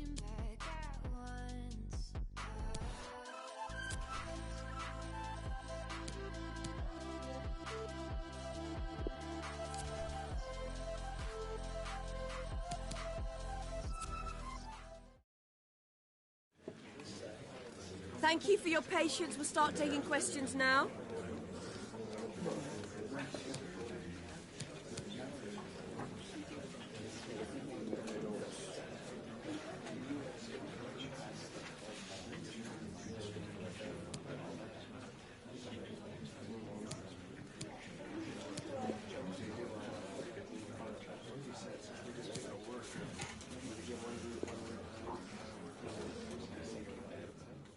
rushing back at once. Thank you for your patience. We'll start taking questions now.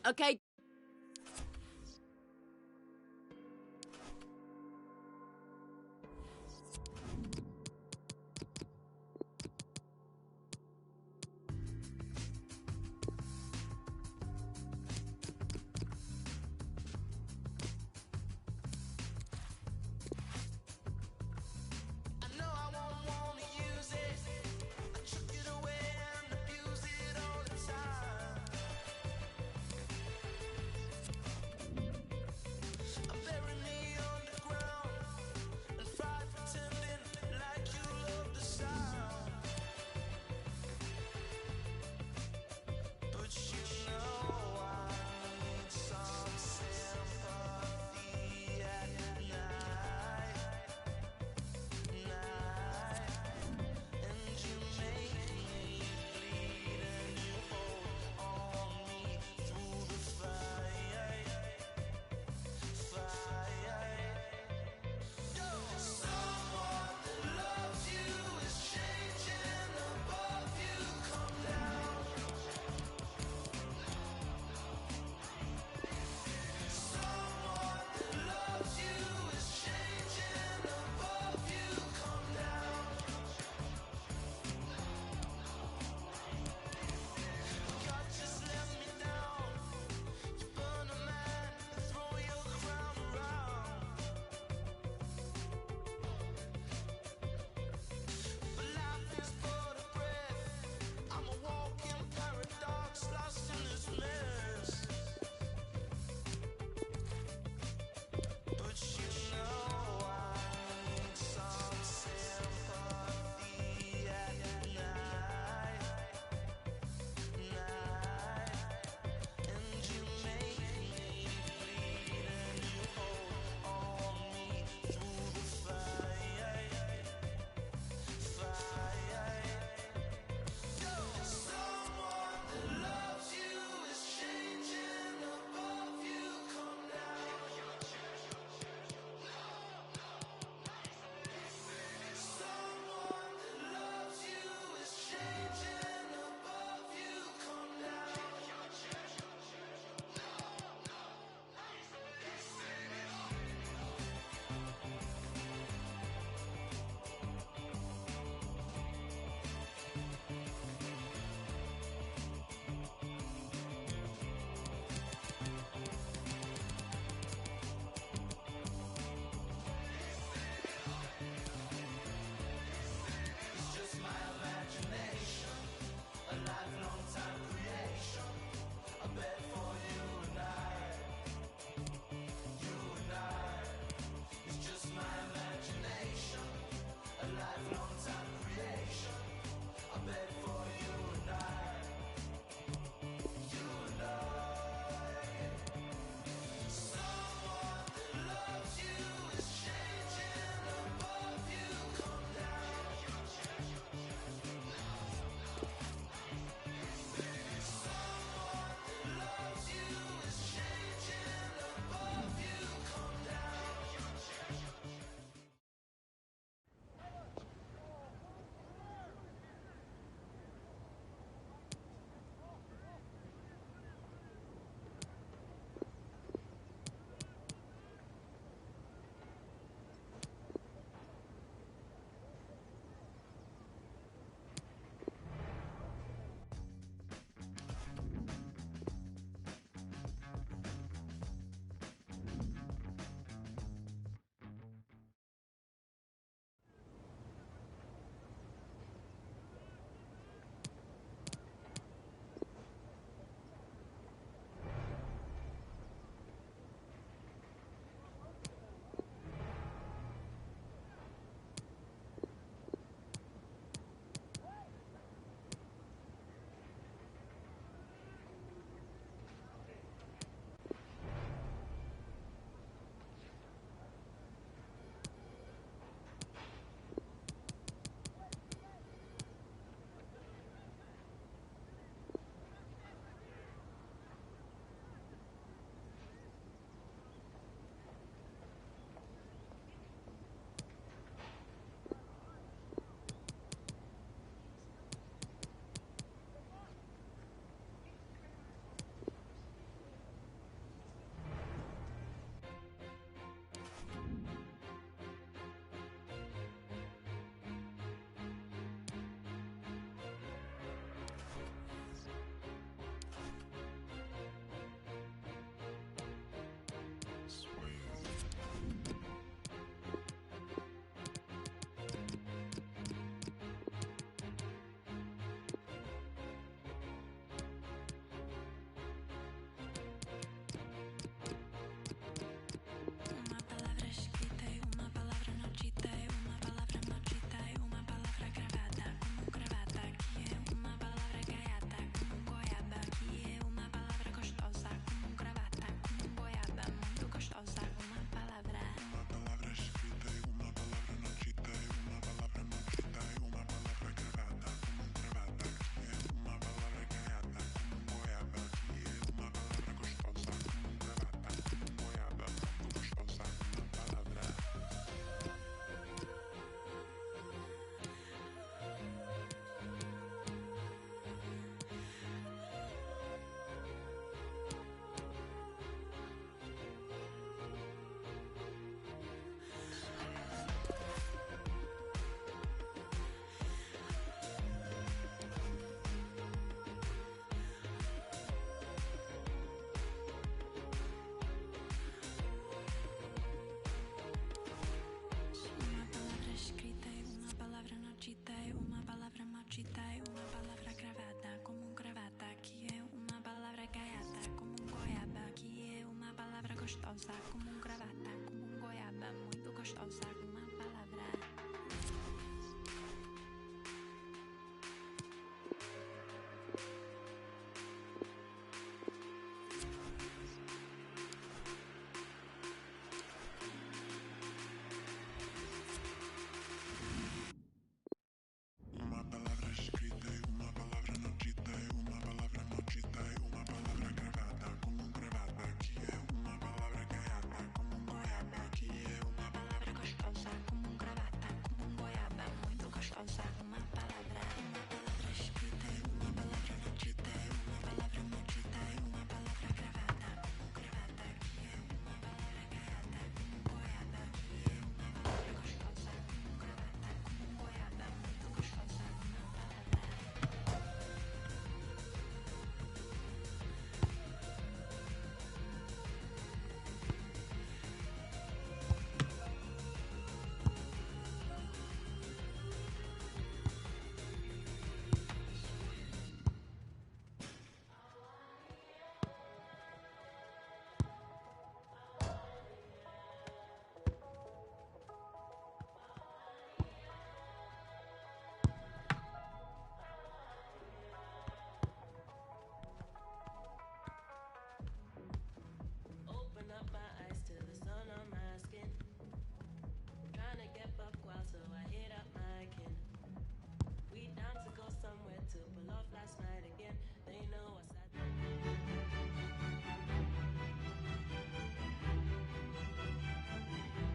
Okay.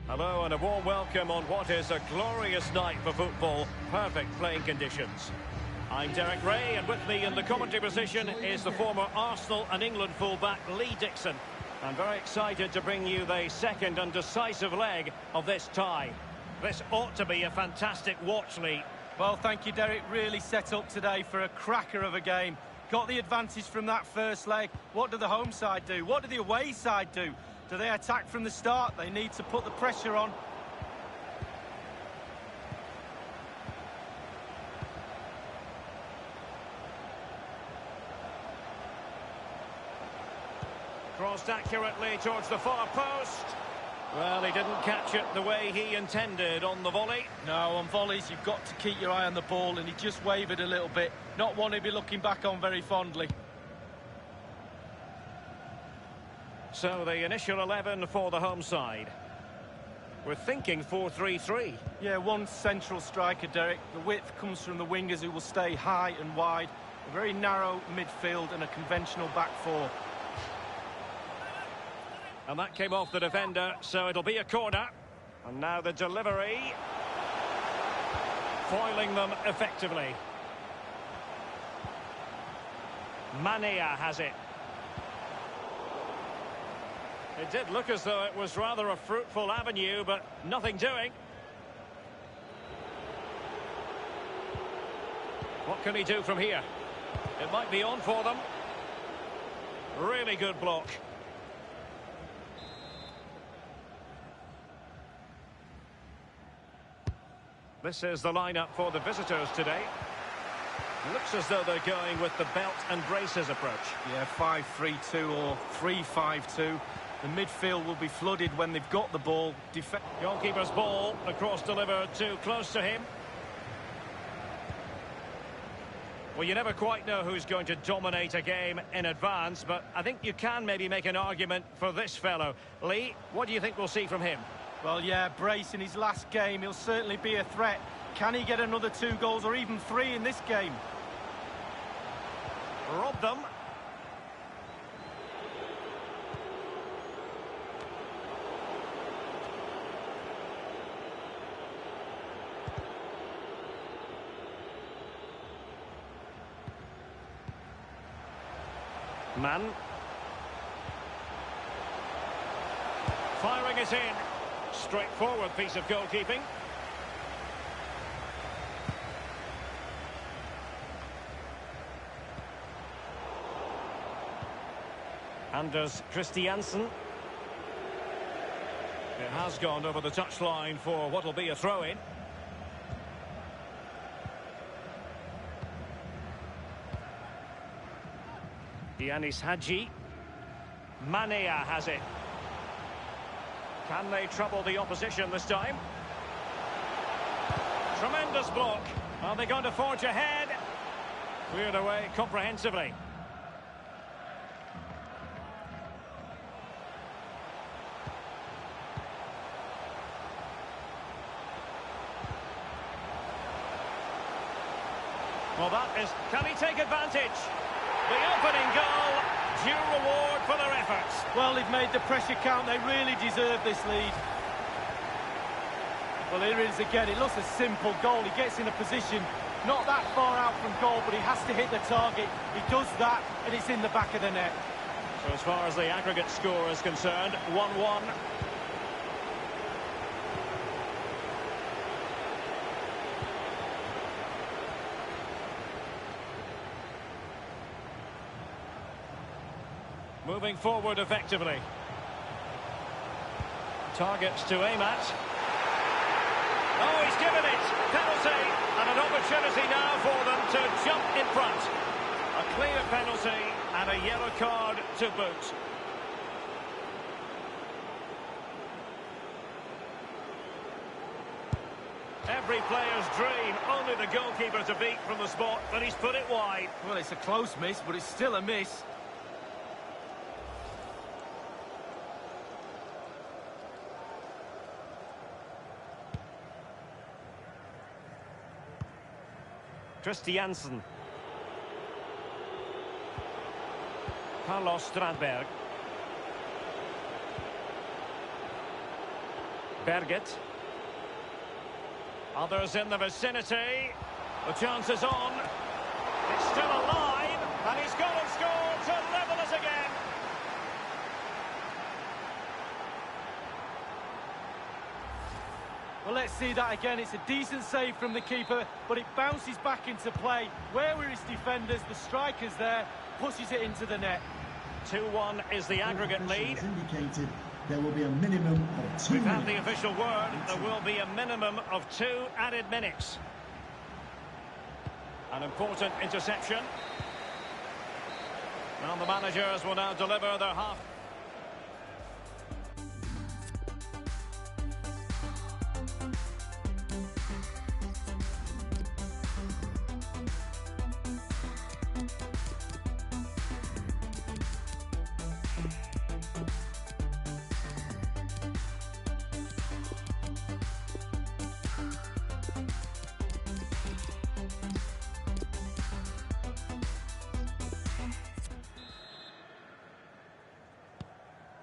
Hello and a warm welcome on what is a glorious night for football. Perfect playing conditions. I'm Derek Ray, and with me in the commentary position is the former Arsenal and England fullback Lee Dixon. I'm very excited to bring you the second and decisive leg of this tie. This ought to be a fantastic watch, Lee. Well, thank you, Derek. Really set up today for a cracker of a game. Got the advantage from that first leg. What do the home side do? What do the away side do? Do they attack from the start? They need to put the pressure on. Crossed accurately towards the far post. Well, he didn't catch it the way he intended on the volley. No, on volleys, you've got to keep your eye on the ball, and he just wavered a little bit. Not one he'd be looking back on very fondly. So the initial 11 for the home side. We're thinking 4-3-3. Yeah, one central striker, Derek. The width comes from the wingers who will stay high and wide. A very narrow midfield and a conventional back four. And that came off the defender, so it'll be a corner. And now the delivery. Foiling them effectively. Mania has it. It did look as though it was rather a fruitful avenue, but nothing doing. What can he do from here? It might be on for them. Really good block. This is the lineup for the visitors today. Looks as though they're going with the belt and braces approach. Yeah, 5-3-2 or 3-5-2. The midfield will be flooded when they've got the ball. Goalkeeper's ball, the cross delivered too close to him. Well, you never quite know who's going to dominate a game in advance, but I think you can maybe make an argument for this fellow. Lee, what do you think we'll see from him? Well, yeah, Brace in his last game, he'll certainly be a threat. Can he get another 2 goals or even 3 in this game? Rob them. Man. Firing it in. Straightforward piece of goalkeeping. Anders Christiansen. It has gone over the touchline for what will be a throw-in. Yanis Hadji. Mania has it. Can they trouble the opposition this time? Tremendous block. Are they going to forge ahead? Cleared away comprehensively. Well, that is... Can he take advantage? The opening goal, due reward for their efforts. Well, they've made the pressure count. They really deserve this lead. Well, here it is again. It looks a simple goal. He gets in a position not that far out from goal, but he has to hit the target. He does that, and it's in the back of the net. So as far as the aggregate score is concerned, 1-1. Moving forward effectively. Targets to aim at. Oh, he's given it! Penalty! And an opportunity now for them to jump in front. A clear penalty and a yellow card to boot. Every player's dream, only the goalkeeper to beat from the spot, but he's put it wide. Well, it's a close miss, but it's still a miss. Christiansen. Carlos Strandberg. Berget. Others in the vicinity. The chance is on. It's still alive, and he's gone and scored to level it again. Well, let's see that again. It's a decent save from the keeper, but it bounces back into play. Where were his defenders? The striker's there, pushes it into the net. 2-1 is the aggregate lead. Indicated there will be a minimum of 2 We've minutes. had the official word. There will be a minimum of 2 added minutes. An important interception. And the managers will now deliver their half.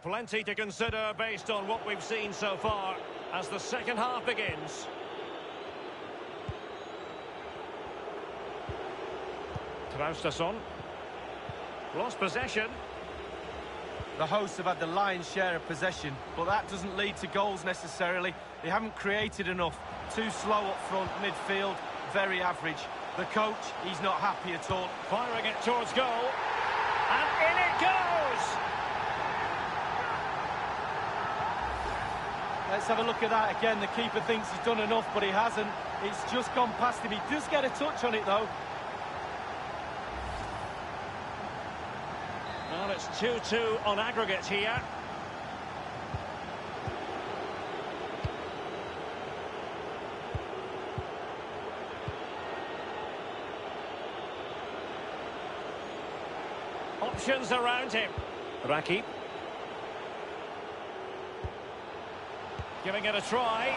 Plenty to consider based on what we've seen so far as the second half begins. Traustason. Lost possession. The hosts have had the lion's share of possession, but that doesn't lead to goals necessarily. They haven't created enough. Too slow up front, midfield, very average. The coach, he's not happy at all. Firing it towards goal. And in it goes! Let's have a look at that again. The keeper thinks he's done enough, but he hasn't. It's just gone past him. He does get a touch on it, though. Well, it's 2-2 on aggregate here. Options around him. Rakip. Giving it a try.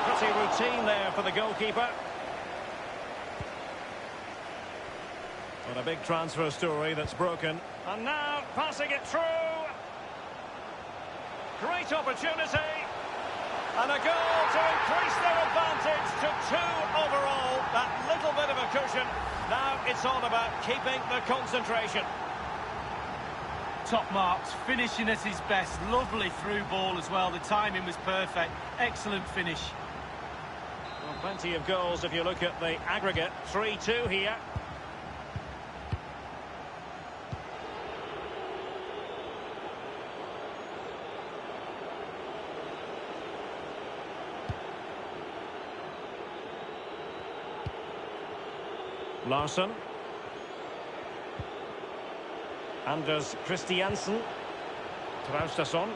Pretty routine there for the goalkeeper. What a big transfer story that's broken. And now passing it through. Great opportunity. And a goal to increase their advantage to 2 overall. That little bit of a cushion. Now it's all about keeping the concentration. Top marks, finishing at his best. Lovely through ball as well. The timing was perfect. Excellent finish. Well, plenty of goals if you look at the aggregate. 3-2 here. Larsson. Anders Christiansen. Traustason.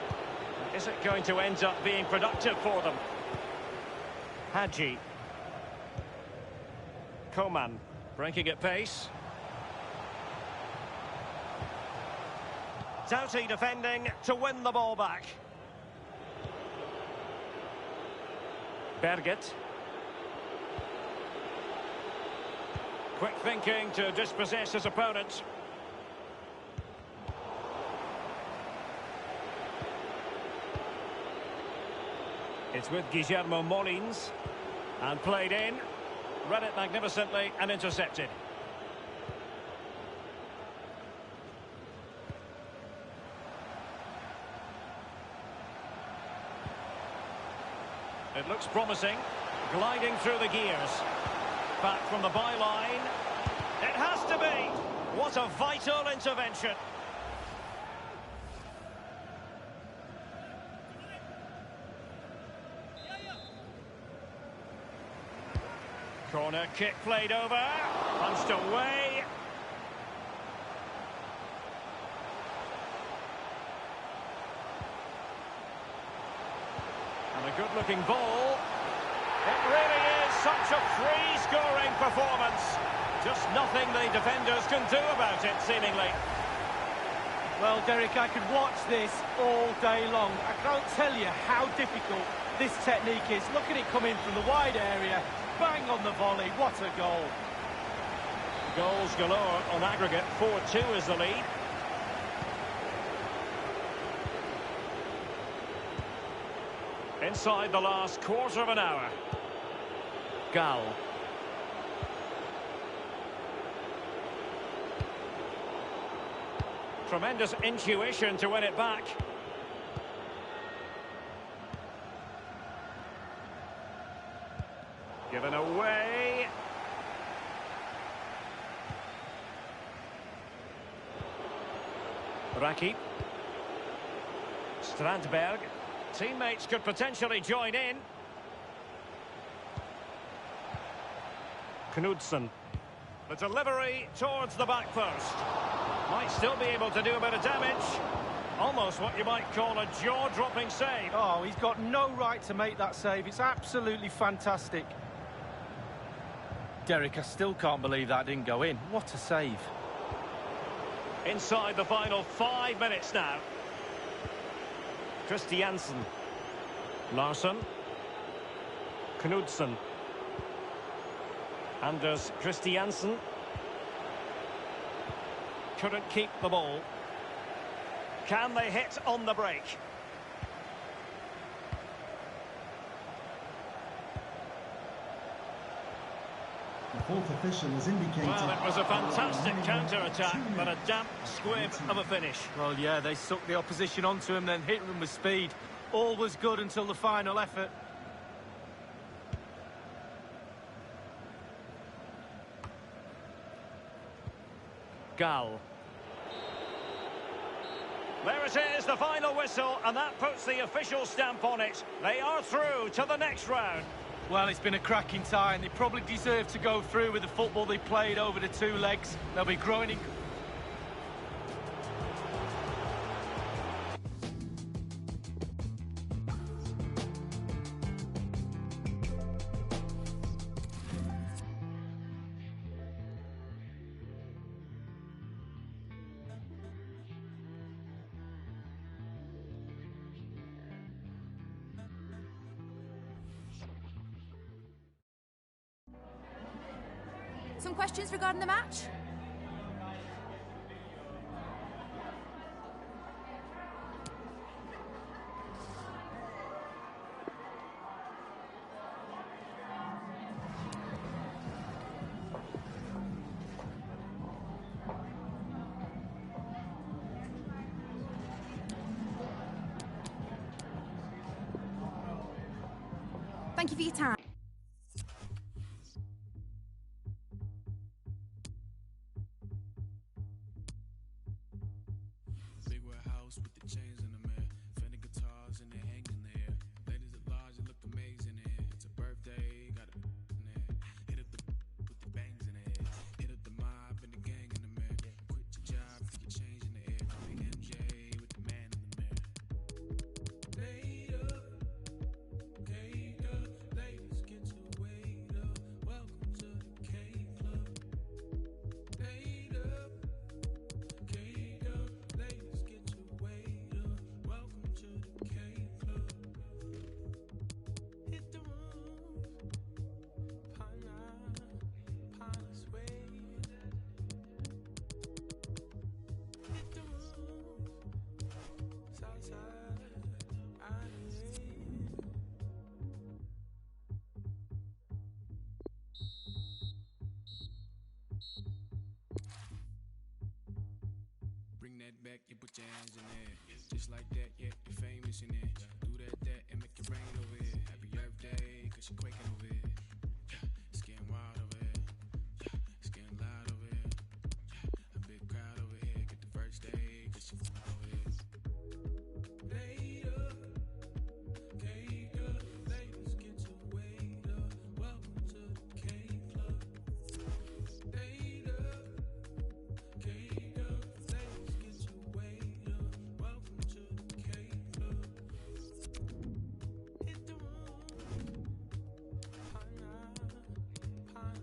Is it going to end up being productive for them? Hadji. Coman breaking at pace. Doughty defending to win the ball back. Berget. Quick thinking to dispossess his opponent. It's with Guillermo Molins. And played in. Read it magnificently and intercepted. It looks promising. Gliding through the gears. Back from the byline. It has to be. What a vital intervention. Corner kick played over. Punched away. And a good-looking ball. It really is such a free-scoring performance. Just nothing the defenders can do about it, seemingly. Well, Derek, I could watch this all day long. I can't tell you how difficult this technique is. Look at it coming from the wide area. Bang on the volley. What a goal. Goals galore on aggregate. 4-2 is the lead. Inside the last quarter of an hour. Gal. Tremendous intuition to win it back. Given away. Raki. Strandberg. Teammates could potentially join in. Knudsen. The delivery towards the back post. Might still be able to do a bit of damage. Almost what you might call a jaw-dropping save. Oh, he's got no right to make that save. It's absolutely fantastic. Derek, I still can't believe that didn't go in. What a save. Inside the final 5 minutes now. Christiansen. Larsson. Knudsen. Anders Christiansen. Couldn't keep the ball. Can they hit on the break? The fourth official has indicated... Well, it was a fantastic counter-attack, but a damp squib of a finish. Well, yeah, they sucked the opposition onto him, then hit them with speed. All was good until the final effort. Gal. There it is, the final whistle, and that puts the official stamp on it. They are through to the next round. Well, it's been a cracking tie, and they probably deserve to go through with the football they played over the two legs. They'll be growing in... Some questions regarding the match? Thank you for your time. Big warehouse with the chains in the mirror, Fender guitars and they hanging there. Ladies at large, it look amazing in here. It's a birthday, got a in there. Hit up the with the bangs in the head. Hit up the mob and the gang in the mirror. Quit your job, get your change in the air. Call me MJ with the man in the mirror. Later, ladies get your weight up. Welcome to the K Club. Later. Ladies, get your weight up. Welcome to the K Club. Hit the roof. Pana sway. Hit the roof. Southside, bring that back, you put your hands in there. Just like that, yeah, you're famous in there. Do that, and make it rain over here. Happy Earth Day, cause you're quaking over here. It's getting wild over here. It's getting loud over here. A big crowd over here. Get the first day, cause you're over here. Later, ladies, get your weight up. Welcome to the K Club. Later, ladies, get your weight up. Welcome to the K Club. Hit the room. Pana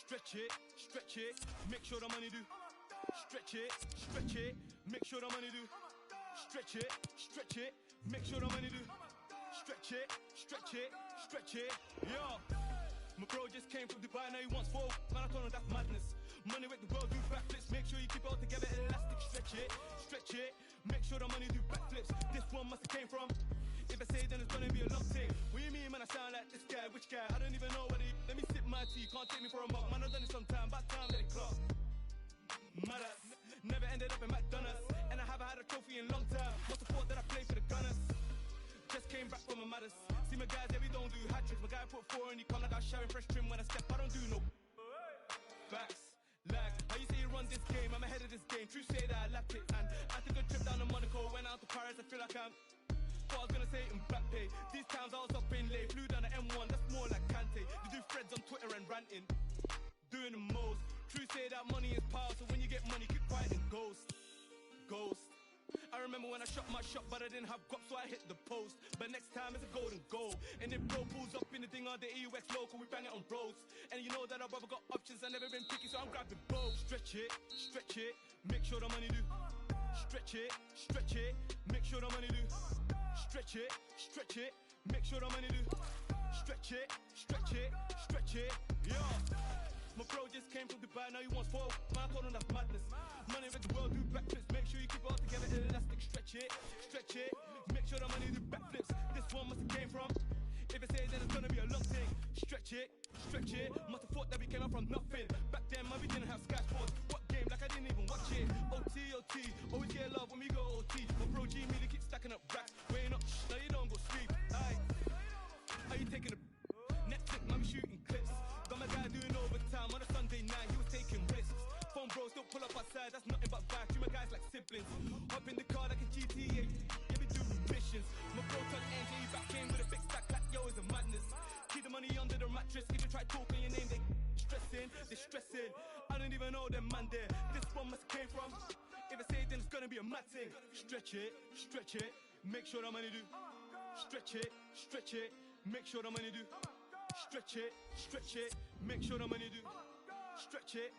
stretch it, make sure the money do. Stretch it, make sure the money do. Stretch it, make sure the money do. Stretch it, yo. My bro just came from Dubai, now he wants 4. Man, I told him that's madness. Money with the world, do backflips. Make sure you keep it all together, elastic. Stretch it, make sure the money do backflips. This one must have came from. If I say then it's gonna be a long thing. What you mean, man, I sound like this guy? Which guy? I don't even know what he. Let me sip my tea, can't take me for a mug. Man, I've done it sometime, about time let it clock. Mad ass, never ended up in McDonald's. And I haven't had a trophy in a long time. What's the fault that I play for the Gunners? Just came back from a matters. See my guys, yeah, we don't do hat tricks. My guy put 4 and he come like I was sharing fresh trim when I step. I don't do no facts. Like, how you say you run this game? I'm ahead of this game. True say that I lapped it. And I took a trip down to Monaco. Went out to Paris, I feel like I'm. Thought I was gonna say it in back pay. These times I was up in late. Flew down the M1, that's more like Kante. You do threads on Twitter and ranting. Doing the most. True say that money is power. So when you get money, keep quiet and ghost. I remember when I shot my shot, but I didn't have guap, so I hit the post. But next time it's a golden goal. And if bro pulls up in the thing on the EUX local, we bang it on roads. And you know that I've ever got options, I've never been picky, so I'm grabbing both. Stretch it, make sure the money do. Stretch it, make sure the money do. Stretch it, make sure the money do. Stretch it, yeah. My bro just came from Dubai, now he wants 4. Man, I told him that's madness. Money with the world, do backflips. Make sure you keep it all together, elastic. Stretch it, make sure the money do backflips. This one must have came from. If I say it, then it's gonna be a long thing. Stretch it. Must have thought that we came up from nothing. Back then, man, we didn't have Sky Sports. What game? Like I didn't even watch it. OT, always get love when we go OT. My bro G really keep stacking up racks. Weighing up, now you don't go sleep. Aye. Are you taking a Netflix, man, we shooting clips. Got my guy doing overtime on a Sunday night, he was taking risks. Phone bros don't pull up outside, that's nothing but vibes. You my guys like siblings. Hop in the car like a GTA, yeah, we do missions. My bro turned NJ back in with a big stack like yo, it's a madness. Keep the money under the mattress, if you try talking your name, they stressing. I don't even know them man there. This one must came from. If I say it, then it's gonna be a mad thing. Stretch it, make sure the money do. Stretch it, make sure the money do. Stretch it, make sure the money do. Stretch it.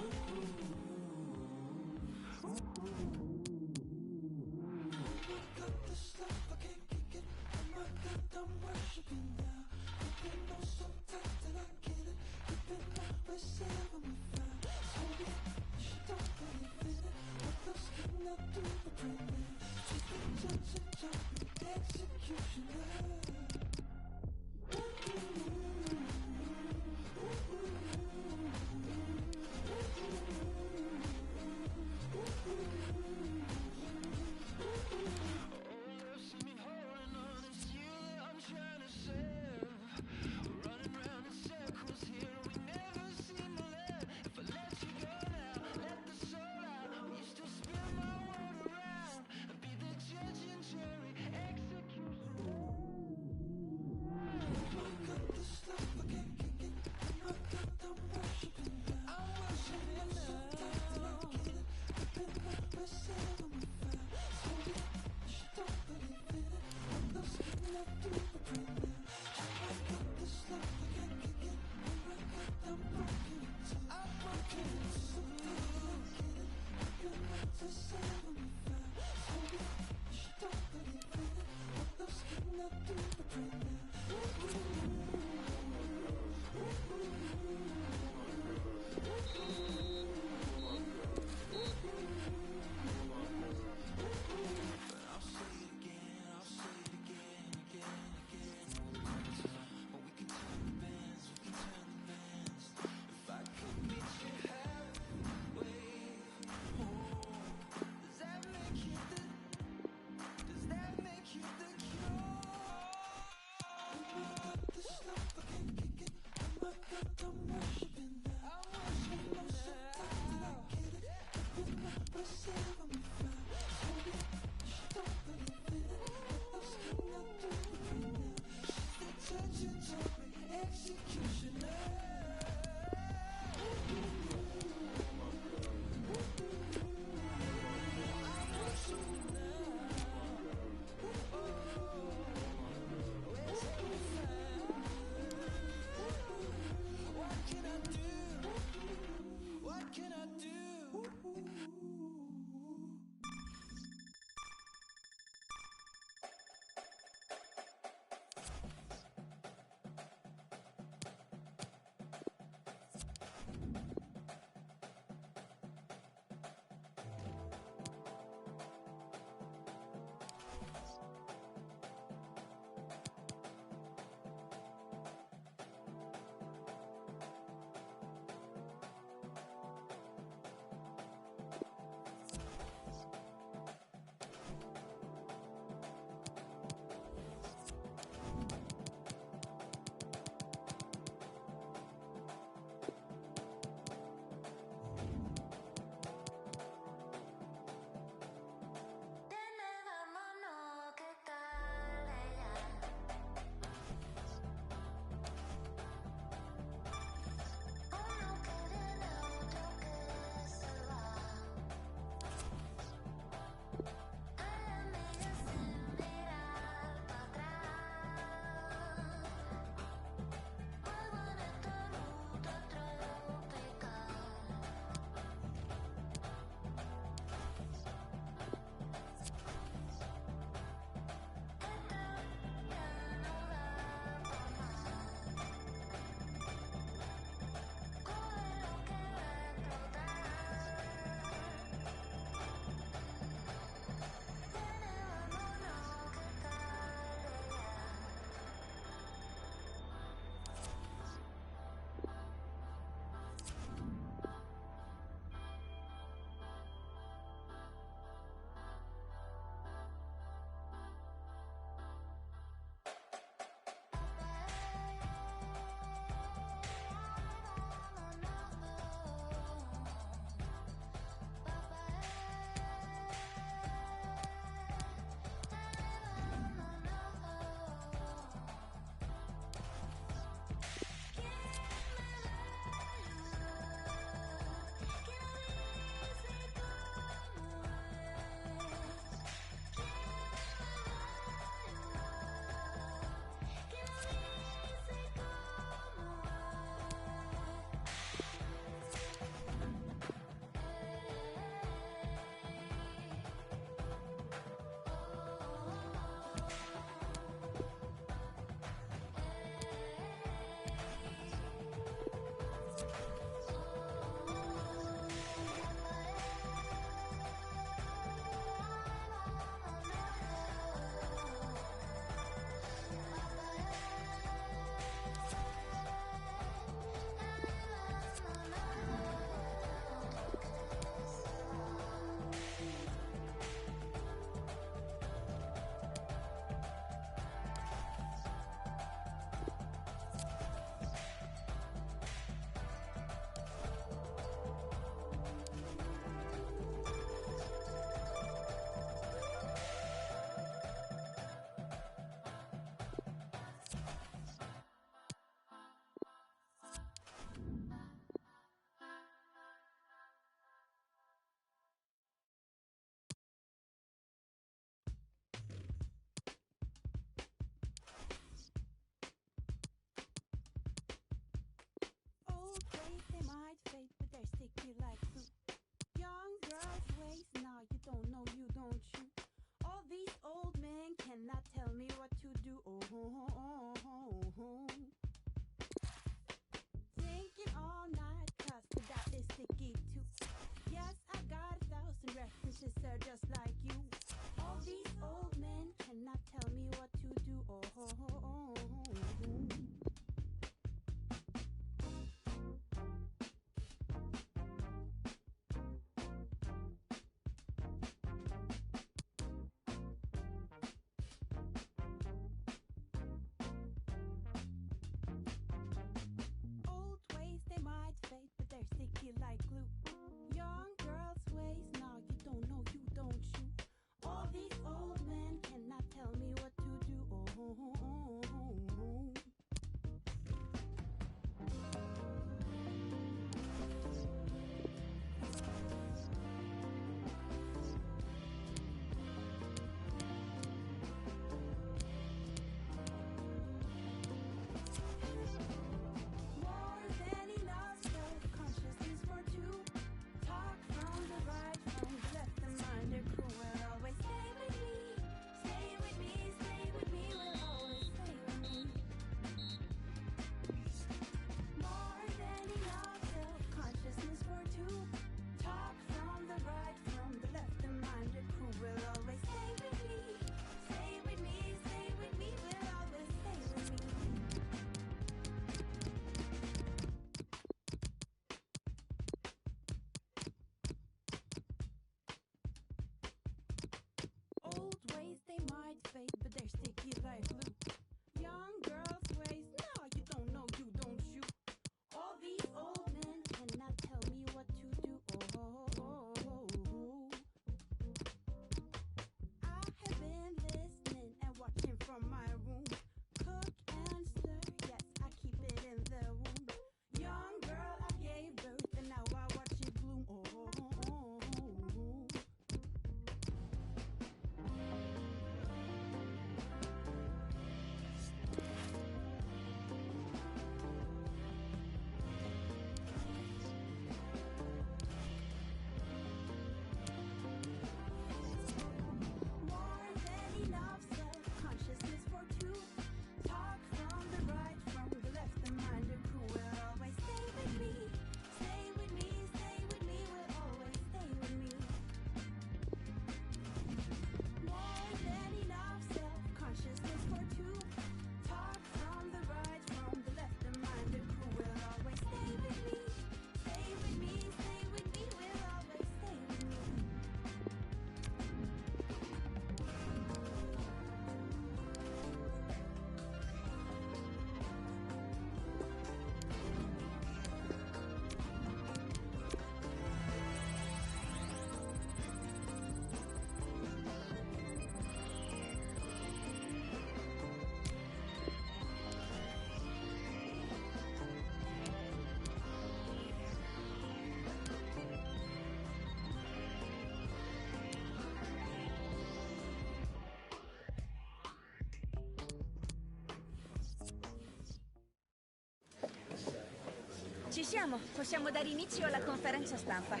Ci siamo, possiamo dare inizio alla conferenza stampa.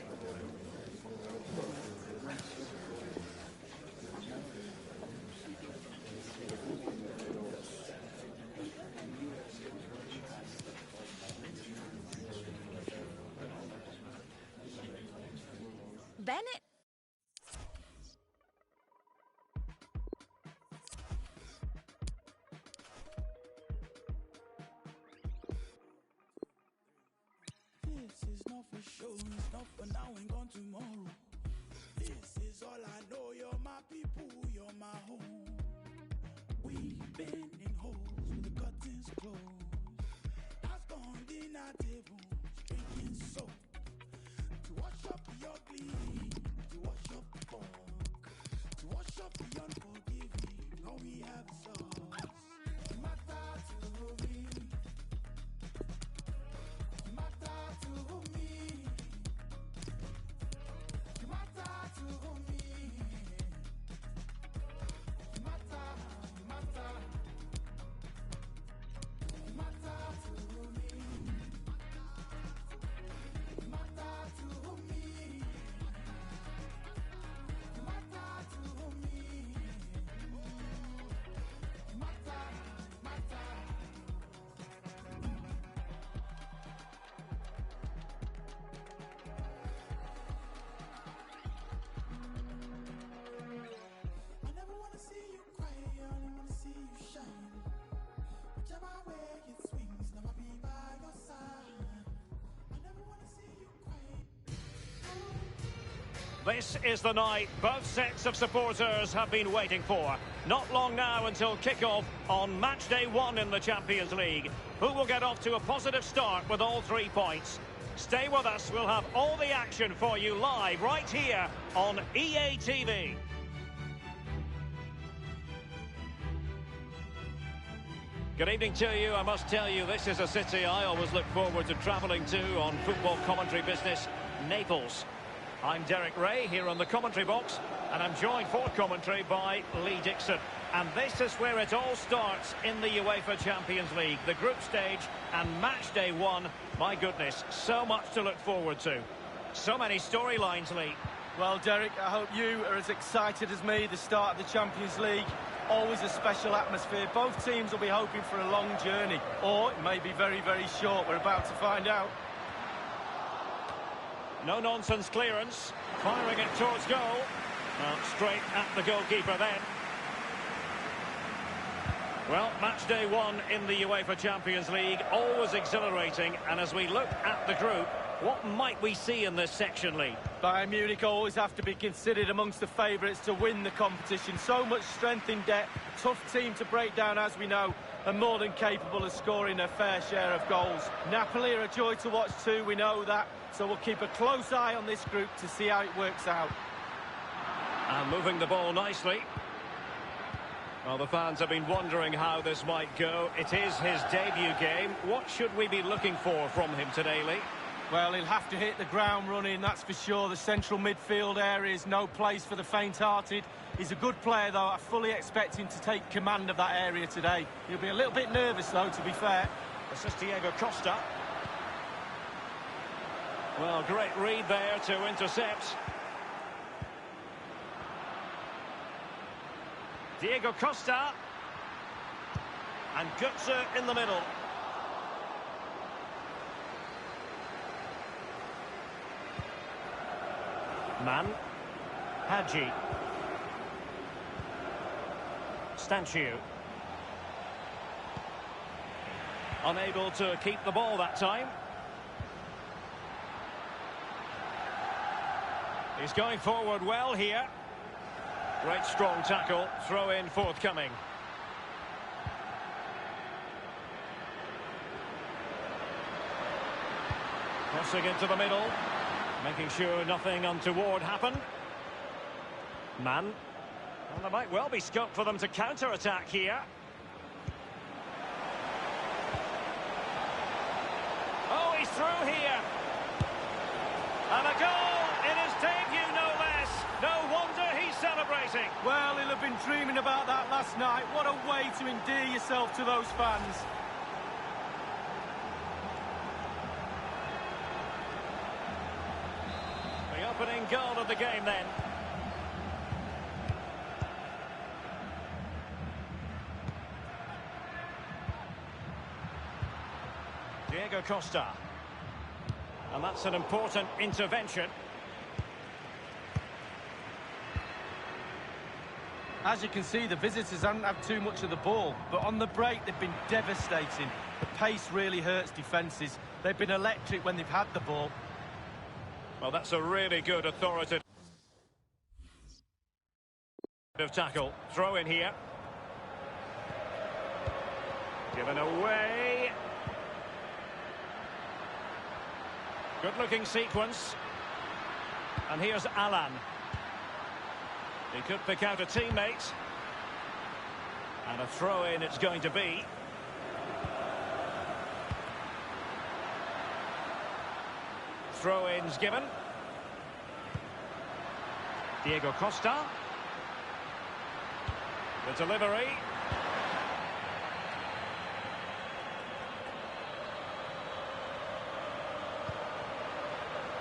Bene. This is not for show, it's not for now and gone tomorrow. This is all I know, you're my people, you're my home. We've been in holes with the curtains closed. That's gone dinner table, drinking soap. To wash up the ugly, to wash up the fog, to wash up the unforgiving, all we have is us. Mata to me, mata to me, mata to me, mata, mata, mata to me, mata to me, mata to me, mata, mata. I never wanna see you cry, I only wanna see you shine. Whichever way it swings, never be by your side. I never wanna see you cry. This is the night both sets of supporters have been waiting for. Not long now until kick-off on match day 1 in the Champions League. Who will get off to a positive start with all 3 points? Stay with us, we'll have all the action for you live right here on EA TV. Good evening to you. I must tell you, this is a city I always look forward to travelling to on football commentary business, Naples. I'm Derek Ray here on the commentary box, and I'm joined for commentary by Lee Dixon. And this is where it all starts in the UEFA Champions League, the group stage and match day 1. My goodness, so much to look forward to. So many storylines, Lee. Well, Derek, I hope you are as excited as me. The start of the Champions League, always a special atmosphere. Both teams will be hoping for a long journey, or it may be very, very short. We're about to find out. No-nonsense clearance, firing it towards goal. Well, straight at the goalkeeper then. Well, match day 1 in the UEFA Champions League, always exhilarating. And as we look at the group, what might we see in this section, Lee? Bayern Munich always have to be considered amongst the favourites to win the competition. So much strength in depth, tough team to break down, as we know, and more than capable of scoring their fair share of goals. Napoli are a joy to watch too, we know that. So we'll keep a close eye on this group to see how it works out. And moving the ball nicely. Well, the fans have been wondering how this might go. It is his debut game. What should we be looking for from him today, Lee? Well, he'll have to hit the ground running, that's for sure. The central midfield area is no place for the faint-hearted. He's a good player, though. I fully expect him to take command of that area today. He'll be a little bit nervous, though, to be fair. This is Diego Costa. Well, great read there to intercept. Diego Costa. And Götze in the middle. Man. Hadji. Stanciu. Unable to keep the ball that time. He's going forward well here. Great strong tackle, throw in forthcoming. Crossing into the middle, making sure nothing untoward happened. Man. Well, there might well be scope for them to counter-attack here. Oh, he's through here. And a goal in his debut, no less. No wonder he's celebrating. Well, he'll have been dreaming about that last night. What a way to endear yourself to those fans. opening goal of the game then. Diego Costa. And that's an important intervention. As you can see, the visitors haven't had too much of the ball, but on the break they've been devastating. The pace really hurts defences. They've been electric when they've had the ball. Well, that's a really good authoritative tackle. Throw in here. Given away. Good-looking sequence. And here's Alan. He could pick out a teammate. And a throw-in it's going to be. Throw-ins given. Diego Costa. The delivery.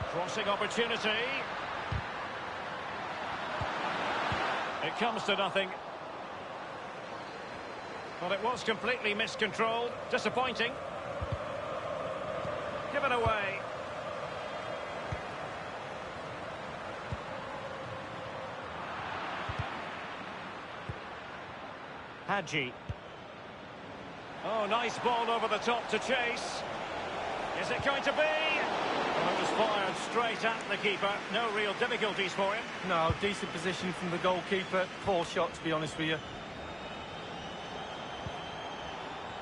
Crossing opportunity. It comes to nothing. Well, it was completely miscontrolled. Disappointing. Given away. Hadji. Oh, nice ball over the top to chase. Is it going to be? Well, it was fired straight at the keeper. No real difficulties for him. No, decent position from the goalkeeper. Poor shot, to be honest with you.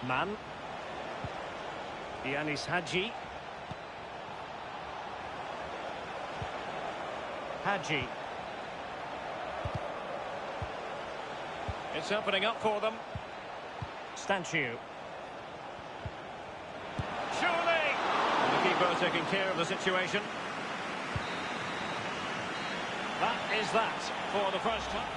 Man. Yanis Hadji. Hadji. It's opening up for them. Stanciu. Surely! And the keeper taking care of the situation. That is that for the first time.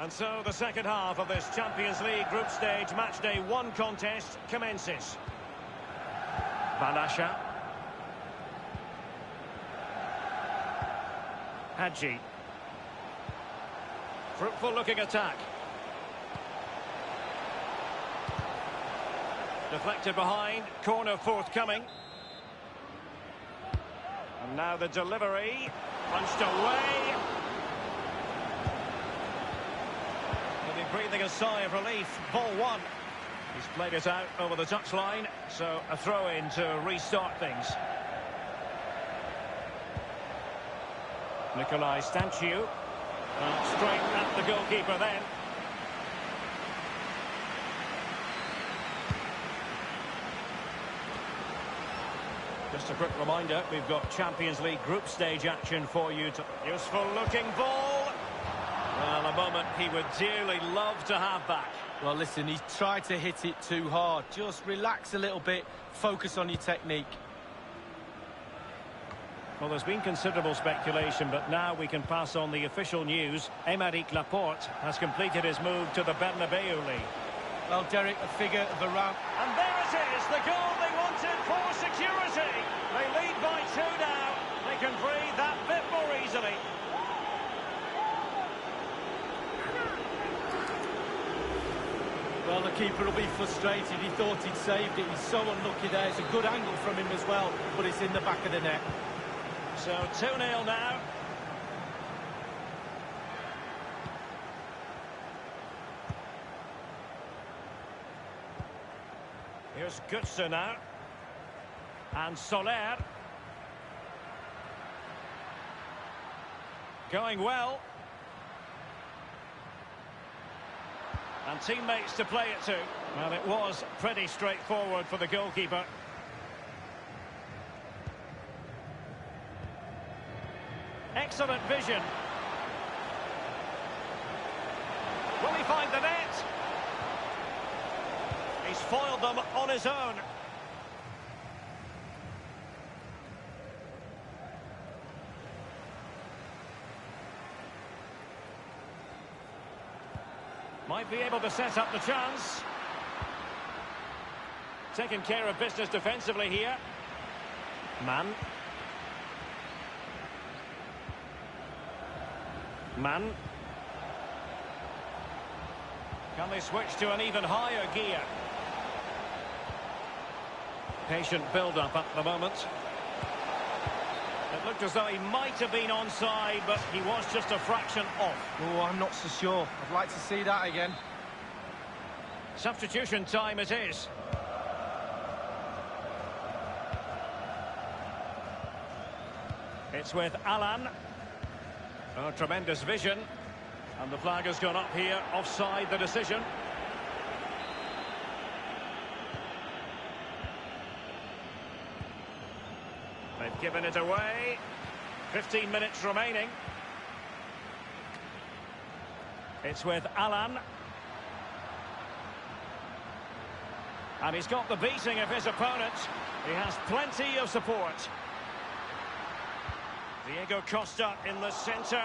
And so the second half of this Champions League group stage matchday 1 contest commences. Balasha. Hadji. Fruitful looking attack. Deflected behind, corner forthcoming. And now the delivery. Punched away. Breathing a sigh of relief. Ball one. He's played it out over the touchline, so a throw-in to restart things. Nikolai Stanciu. Straight at the goalkeeper then. Just a quick reminder, we've got Champions League group stage action for you. Useful looking ball. Well, a moment he would dearly love to have back. Well, listen, he's tried to hit it too hard. Just relax a little bit, focus on your technique. Well, there's been considerable speculation, but now we can pass on the official news. Aymeric Laporte has completed his move to the Bernabeu League. Well, Derek, a figure of around... And there it is, the goal they wanted for security. They lead by 2 now. They can breathe that bit more easily. Well, the keeper will be frustrated. He thought he'd saved it. He's so unlucky there. It's a good angle from him as well, but it's in the back of the net. So 2-0 now. Here's Götze now. And Soler. Going well. And teammates to play it to. Well, it was pretty straightforward for the goalkeeper. Excellent vision. Will he find the net? He's foiled them on his own. Might be able to set up the chance. Taking care of business defensively here. Man. Can they switch to an even higher gear? Patient build-up at the moment. It looked as though he might have been onside, but he was just a fraction off. Oh, I'm not so sure. I'd like to see that again. Substitution time it is. It's with Alan. Oh, tremendous vision. And the flag has gone up here. Offside the decision. They've given it away. 15 minutes remaining. It's with Alan. And he's got the beating of his opponent. He has plenty of support. Diego Costa in the centre.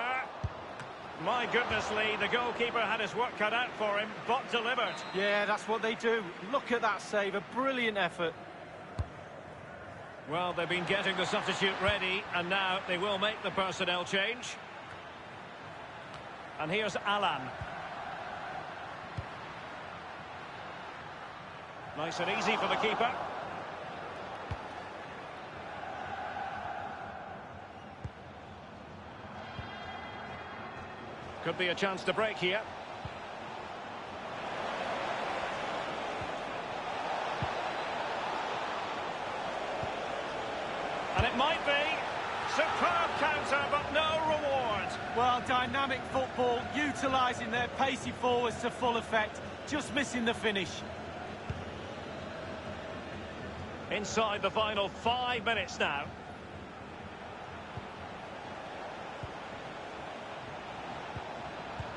My goodness, Lee, the goalkeeper had his work cut out for him, but delivered. Yeah, that's what they do. Look at that save, a brilliant effort. Well, they've been getting the substitute ready, and now they will make the personnel change. And here's Alan. Nice and easy for the keeper. Could be a chance to break here. And it might be. Superb counter, but no reward. Well, dynamic football, utilising their pacey forwards to full effect. Just missing the finish. Inside the final 5 minutes now.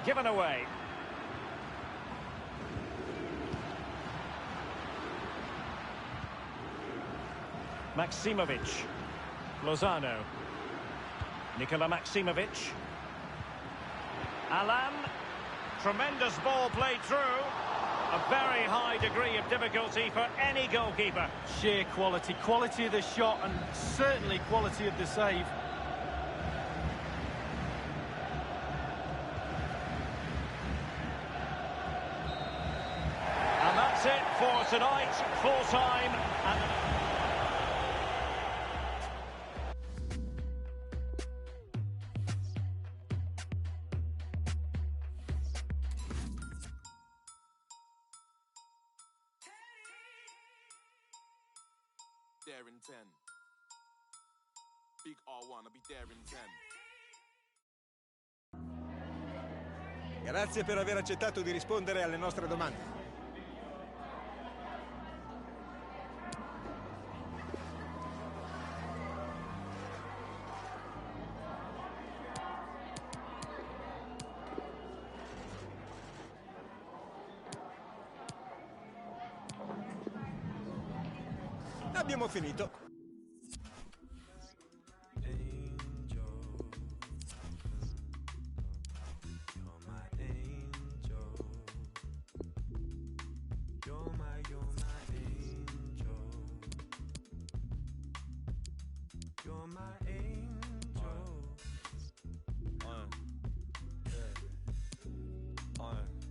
Given away. Maksimovic. Lozano. Nikola Maksimovic. Alan. Tremendous ball played through. A very high degree of difficulty for any goalkeeper. Sheer quality. Quality of the shot and certainly quality of the save. And that's it for tonight. Full time. There in 10. Big R1, I'll be there in 10. Grazie per aver accettato di rispondere alle nostre domande. Abbiamo finito.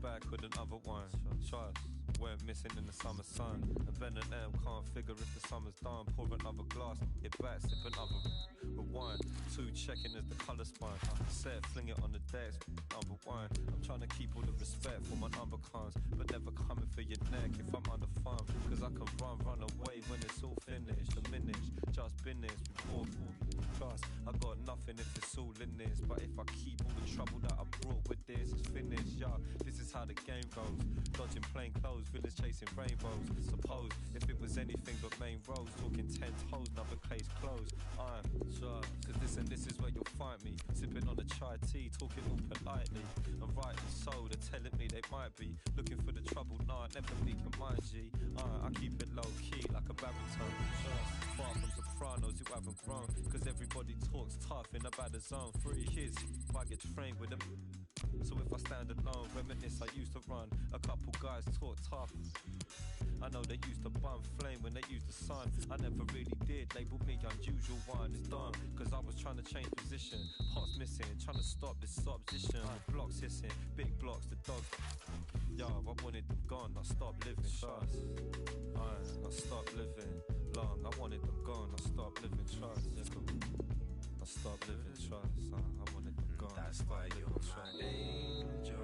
Back with another one. Trust. Weren't missing in the summer sun. A Ben and M can't figure if the summer's done. Pour another glass, get back, sip another. Rewind, 2 checking as the colour spine. Set, fling it on the desk, number 1. I'm trying to keep all the respect for my number cons, but never coming for your neck if I'm under fun. Cause I can run away when it's all finished. Diminished, just business, report. Trust, I got nothing if it's all in this. But if I keep all the trouble that I brought with this, it's finished, yeah. This is how the game goes. Dodging plain clothes, villains chasing rainbows. Suppose if it was anything but main roads, talking 10 toes, another case closed. I'm sure, cause this is where you'll find me. Sipping on a chai tea, talking all politely. And rightly so, they're telling me they might be looking for the trouble, nah, never leaking my G. I keep it low key like a baritone. Far from sopranos who haven't grown, cause everybody talks tough in a bad zone. 3 kids, I get trained with them. So if I stand alone, reminisce I used to run. A couple guys talk tough. I know they used to bum flame when they used the sun. I never really did, label me unusual one. It's done, cause I was trying to change position. Parts missing, trying to stop this opposition. Blocks hissing, big blocks, the dogs. Yo, I wanted them gone, I stopped living. Trust, I stopped living long. I wanted them gone, I stopped living. Trust, I stopped living. Trust, I wanted them gone. That's why you're my angel.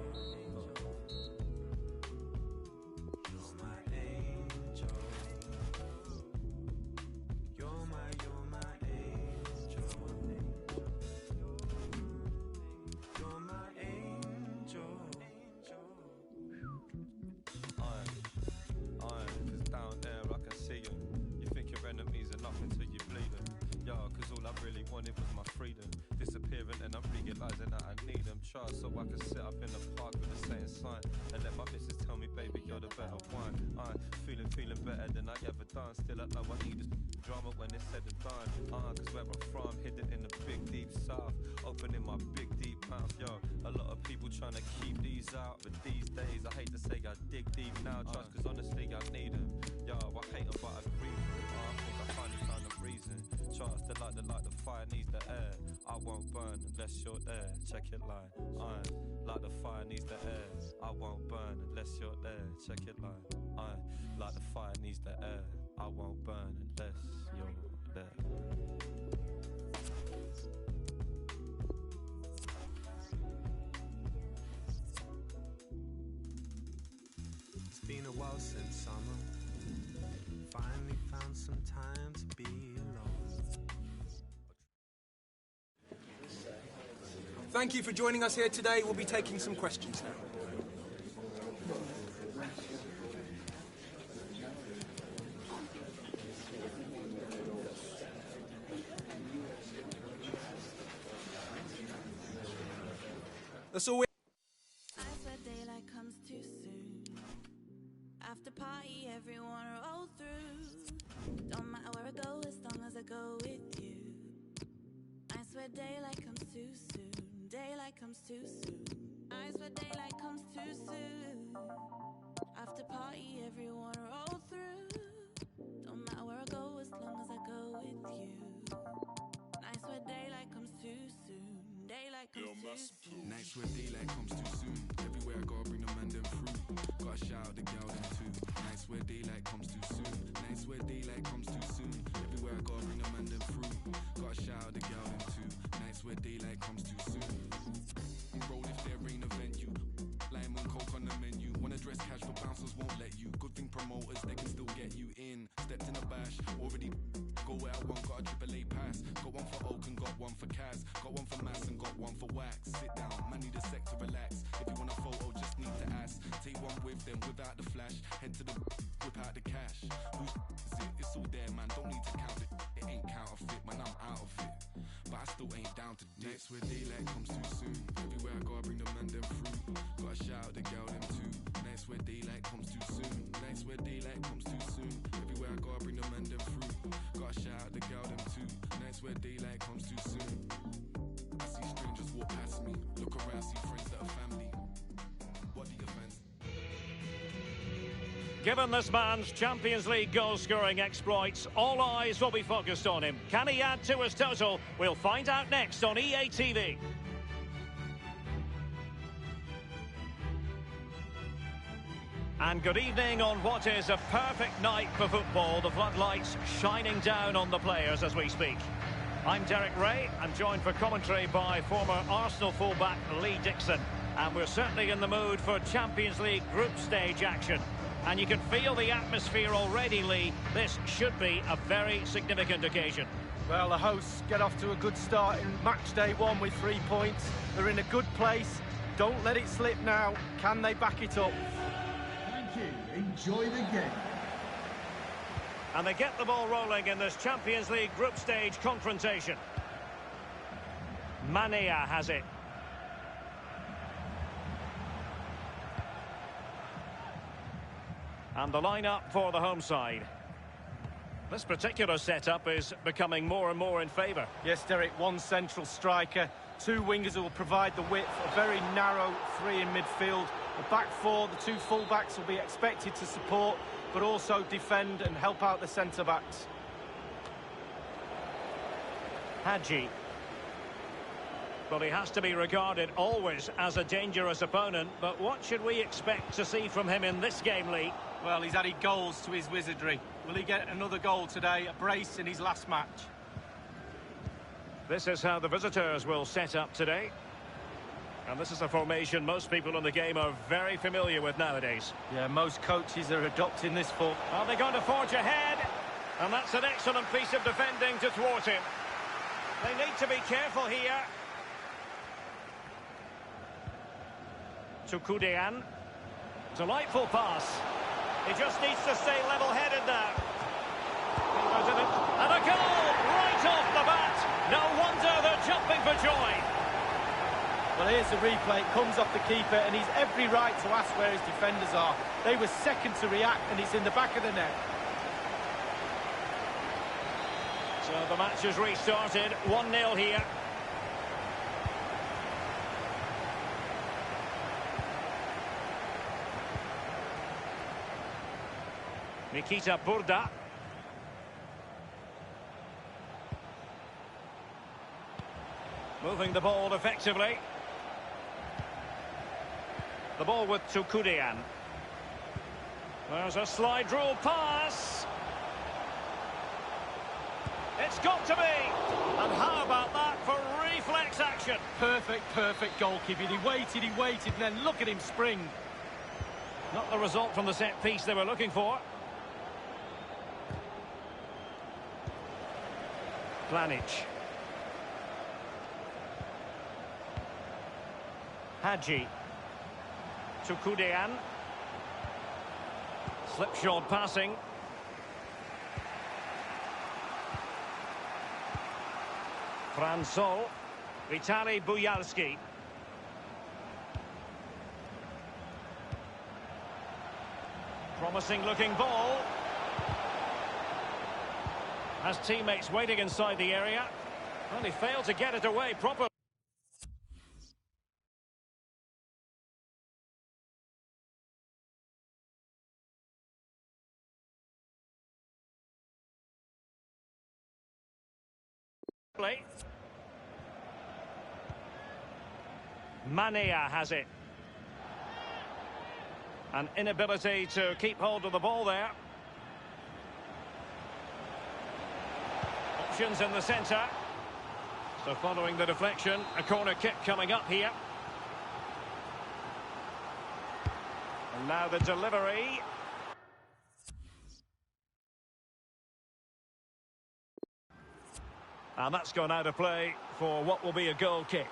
Really wanted was my freedom, disappearing and I'm realising that I need them. Trust, so I can sit up in the park with a certain sign and let my missus tell me, baby, you're the better one. I'm feeling better than I ever done. Still I know I need this drama when it's said and done. Cause where I'm from, hidden in the big deep south, opening my big deep mouth. Yo, a lot of people trying to keep these out, but these days I hate to say I dig deep now. Trust, cause honestly I need them. Yo, I hate them but I agree. I think I finally found a reason. Trust, the fire needs the air. I won't burn unless you're there. Check it line. Like the fire needs the air. I won't burn unless you're there. Check it line. Like the fire needs the air. I won't burn unless you're there. It's been a while since summer. Finally found some time to be alone. Thank you for joining us here today. We'll be taking some questions now. That's all we... I swear daylight comes too soon. After party, everyone roll through. Don't matter where I go, as long as I go with you. I swear daylight comes too soon. Daylight comes too soon. I swear daylight comes too soon. After party, everyone roll through. Don't matter where I go, as long as I go with you. I swear daylight comes too soon. Daylight comes too soon. Nights where daylight comes too soon. Everywhere I go, I bring the man them through. Gotta shout out the girl them too. Nights where daylight comes too soon. Nights where daylight comes too soon. Everywhere I go, I bring the man them through. Gotta shout out the girl them too. Nights where daylight comes too soon. Roll if there ain't a venue. Lime and coke on the menu. Wanna dress cash for bouncers won't let you. Good thing promoters, they can still get you in. Stepped in a bash, already go where I want. Got a AAA pass. Got one for Oak and got one for Kaz. Got one for Mass and got one for Wax. Sit down, man need a sec to relax. If you want a photo, just need to ask. Take one with them without the flash. Head to the whip out the cash. Who's is it? It's all there, man. Don't need to count it. It ain't counterfeit, man. I'm out of it. But I still ain't down to dip. Nights where daylight comes too soon. Everywhere I go, I bring the man them through. Gotta shout out the girl them too. Nights where daylight comes too soon. Nights where daylight comes too soon. Everywhere I go, I bring the man them through. Gotta shout out the girl them too. Nights where daylight comes too soon. I see strangers walk past me. Look around, see friends that are family. What the offense? Given this man's Champions League goal-scoring exploits, all eyes will be focused on him. Can he add to his total? We'll find out next on EA TV. And good evening on what is a perfect night for football. The floodlights shining down on the players as we speak. I'm Derek Ray. I'm joined for commentary by former Arsenal fullback Lee Dixon. And we're certainly in the mood for Champions League group stage action. And you can feel the atmosphere already, Lee. This should be a very significant occasion. Well, the hosts get off to a good start in match day 1 with 3 points. They're in a good place. Don't let it slip now. Can they back it up? Thank you. Enjoy the game. And they get the ball rolling in this Champions League group stage confrontation. Mania has it. And the lineup for the home side. This particular setup is becoming more and more in favour. Yes, Derek, one central striker, Two wingers who will provide the width, a very narrow three in midfield. The back four, the two full-backs will be expected to support, but also defend and help out the centre-backs. Hadji. Well, he has to be regarded always as a dangerous opponent, but what should we expect to see from him in this game, Lee? Well, he's added goals to his wizardry. Will he get another goal today, a brace in his last match? This is how the visitors will set up today. And this is a formation most people in the game are very familiar with nowadays. Yeah, most coaches are adopting this form. Are they going to forge ahead? And that's an excellent piece of defending to thwart him. They need to be careful here. To Kudean. Delightful pass. He just needs to stay level-headed now. And a goal right off the bat. No wonder they're jumping for joy. Well, here's the replay. It comes off the keeper, and he's every right to ask where his defenders are. They were second to react, and it's in the back of the net. So the match has restarted. 1-0 here. Nikita Burda. Moving the ball effectively. The ball with Tukudean. There's a slide rule pass. It's got to be. And how about that for reflex action? Perfect goalkeeping. He waited, and then look at him spring. Not the result from the set piece they were looking for. Planic. Hadji. Tukudean. Slipshod passing. Fransol. Vitali Buyalski. Promising looking ball. Has teammates waiting inside the area. Well, he failed to get it away properly. Manea has it. An inability to keep hold of the ball there. Options in the centre. So following the deflection, a corner kick coming up here. And now the delivery. And that's gone out of play for what will be a goal kick.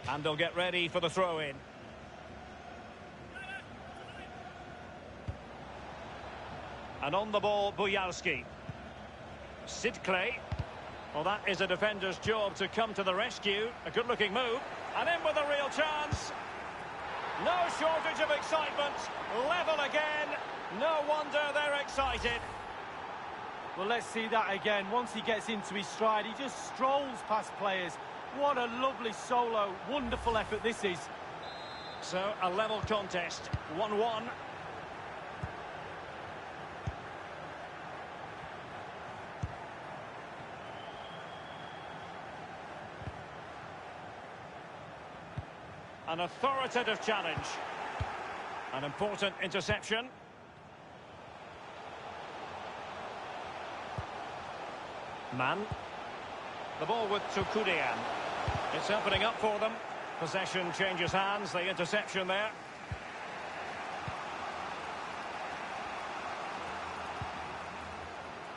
And they'll get ready for the throw-in. And on the ball, Bujalski. Sid Clay. Well, that is a defender's job to come to the rescue. A good-looking move. And in with a real chance. No shortage of excitement. Level again. No wonder they're excited. Well, let's see that again. Once he gets into his stride, he just strolls past players. What a lovely solo. Wonderful effort this is. So, a level contest. 1-1. An authoritative challenge. An important interception. Man. The ball with Tukurian. It's opening up for them. Possession changes hands. The interception there.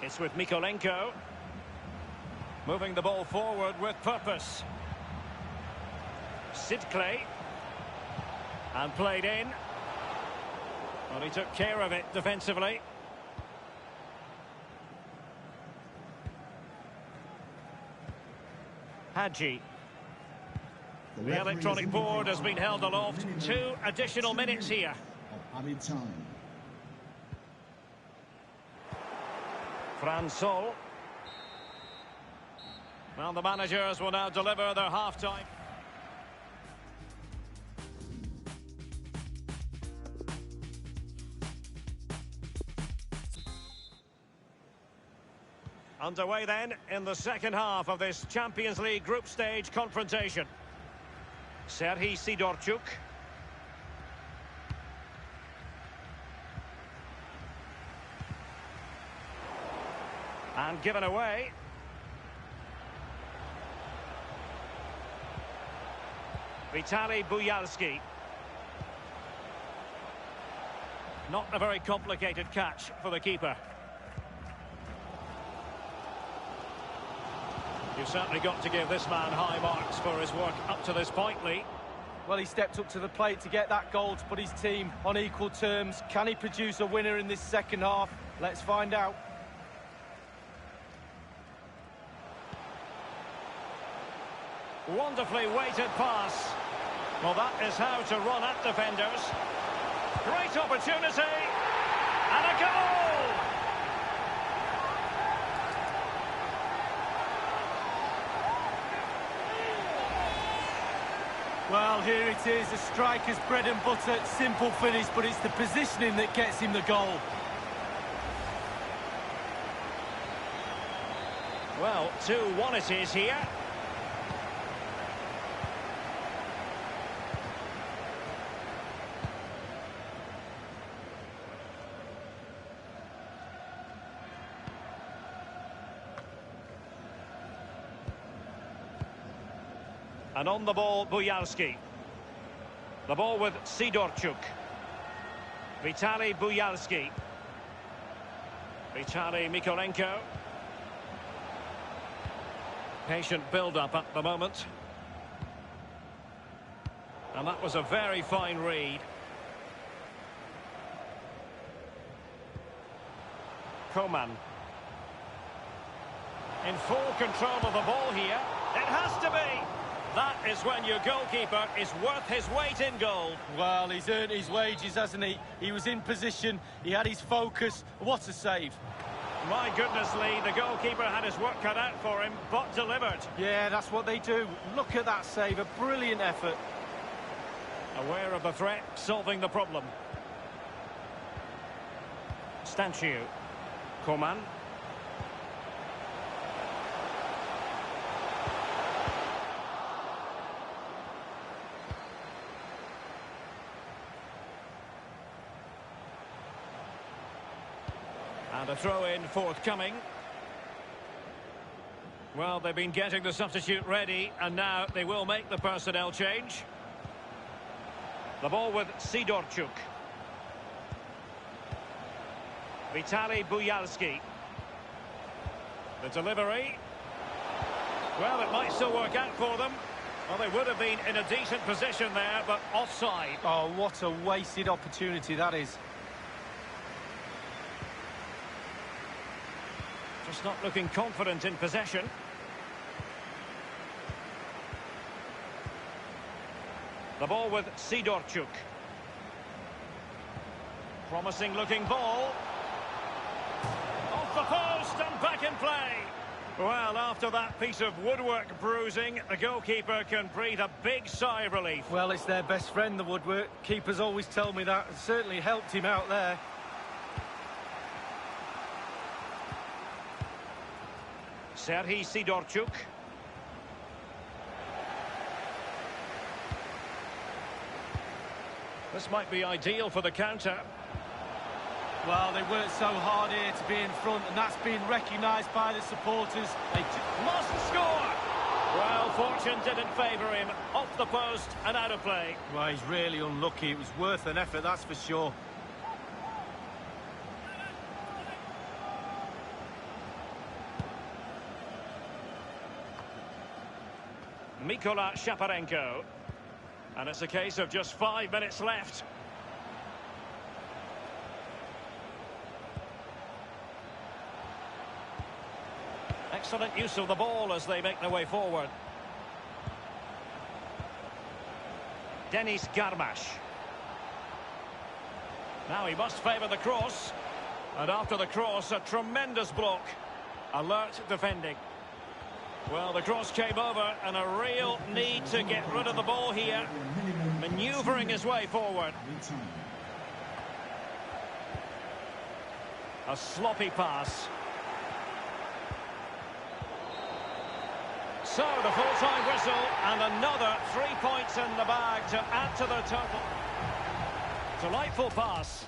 It's with Mykolenko. Moving the ball forward with purpose. Sid Clay. And played in. Well, he took care of it defensively. Hadji. The electronic board has been held aloft. 2 additional minutes here. Added time. Fran Sol. Well, the managers will now deliver their half-time. Underway then in the second half of this Champions League group stage confrontation. Serhii Sidorchuk. And given away. Vitaly Bujalski. Not a very complicated catch for the keeper. You've certainly got to give this man high marks for his work up to this point, Lee. Well, he stepped up to the plate to get that goal to put his team on equal terms. Can he produce a winner in this second half? Let's find out. Wonderfully weighted pass. Well, that is how to run at defenders. Great opportunity. And a goal! Well, here it is, a striker's bread and butter, simple finish, but it's the positioning that gets him the goal. Well, 2-1 it is here. And on the ball, Bujalski. The ball with Sidorchuk. Vitaly Bujalski. Vitaly Mykolenko. Patient build-up at the moment. And that was a very fine read. Coman. In full control of the ball here. It has to be. That is when your goalkeeper is worth his weight in gold. Well, he's earned his wages, hasn't he? He was in position, he had his focus. What a save. My goodness, Lee, the goalkeeper had his work cut out for him, but delivered. Yeah, that's what they do. Look at that save, a brilliant effort. Aware of the threat, solving the problem. Stanciu. Coman. And a throw-in forthcoming. Well, they've been getting the substitute ready, and now they will make the personnel change. The ball with Sidorchuk. Vitaly Bujalski. The delivery. Well, it might still work out for them. Well, they would have been in a decent position there, but offside. Oh, what a wasted opportunity that is. Just not looking confident in possession. The ball with Sidorchuk. Promising looking ball. Off the post and back in play. Well, after that piece of woodwork bruising, the goalkeeper can breathe a big sigh of relief. Well, it's their best friend, the woodwork. Keepers always tell me that. It certainly helped him out there. Serhii Sidorchuk. This might be ideal for the counter. Well, they worked so hard here to be in front, and that's been recognised by the supporters. They must score! Well, fortune didn't favour him. Off the post and out of play. Well, he's really unlucky. It was worth an effort, that's for sure. Mikola Shaparenko. And it's a case of just 5 minutes left. Excellent use of the ball as they make their way forward. Denis Garmash. Now he must favour the cross. And after the cross, a tremendous block. Alert defending. Well, the cross came over and a real need to get rid of the ball here. Manoeuvring his way forward. A sloppy pass. So, the full-time whistle and another 3 points in the bag to add to their total. Delightful pass.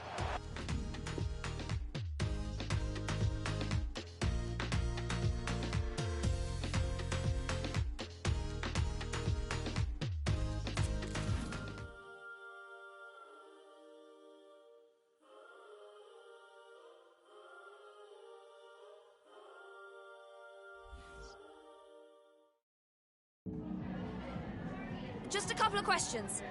Just a couple of questions.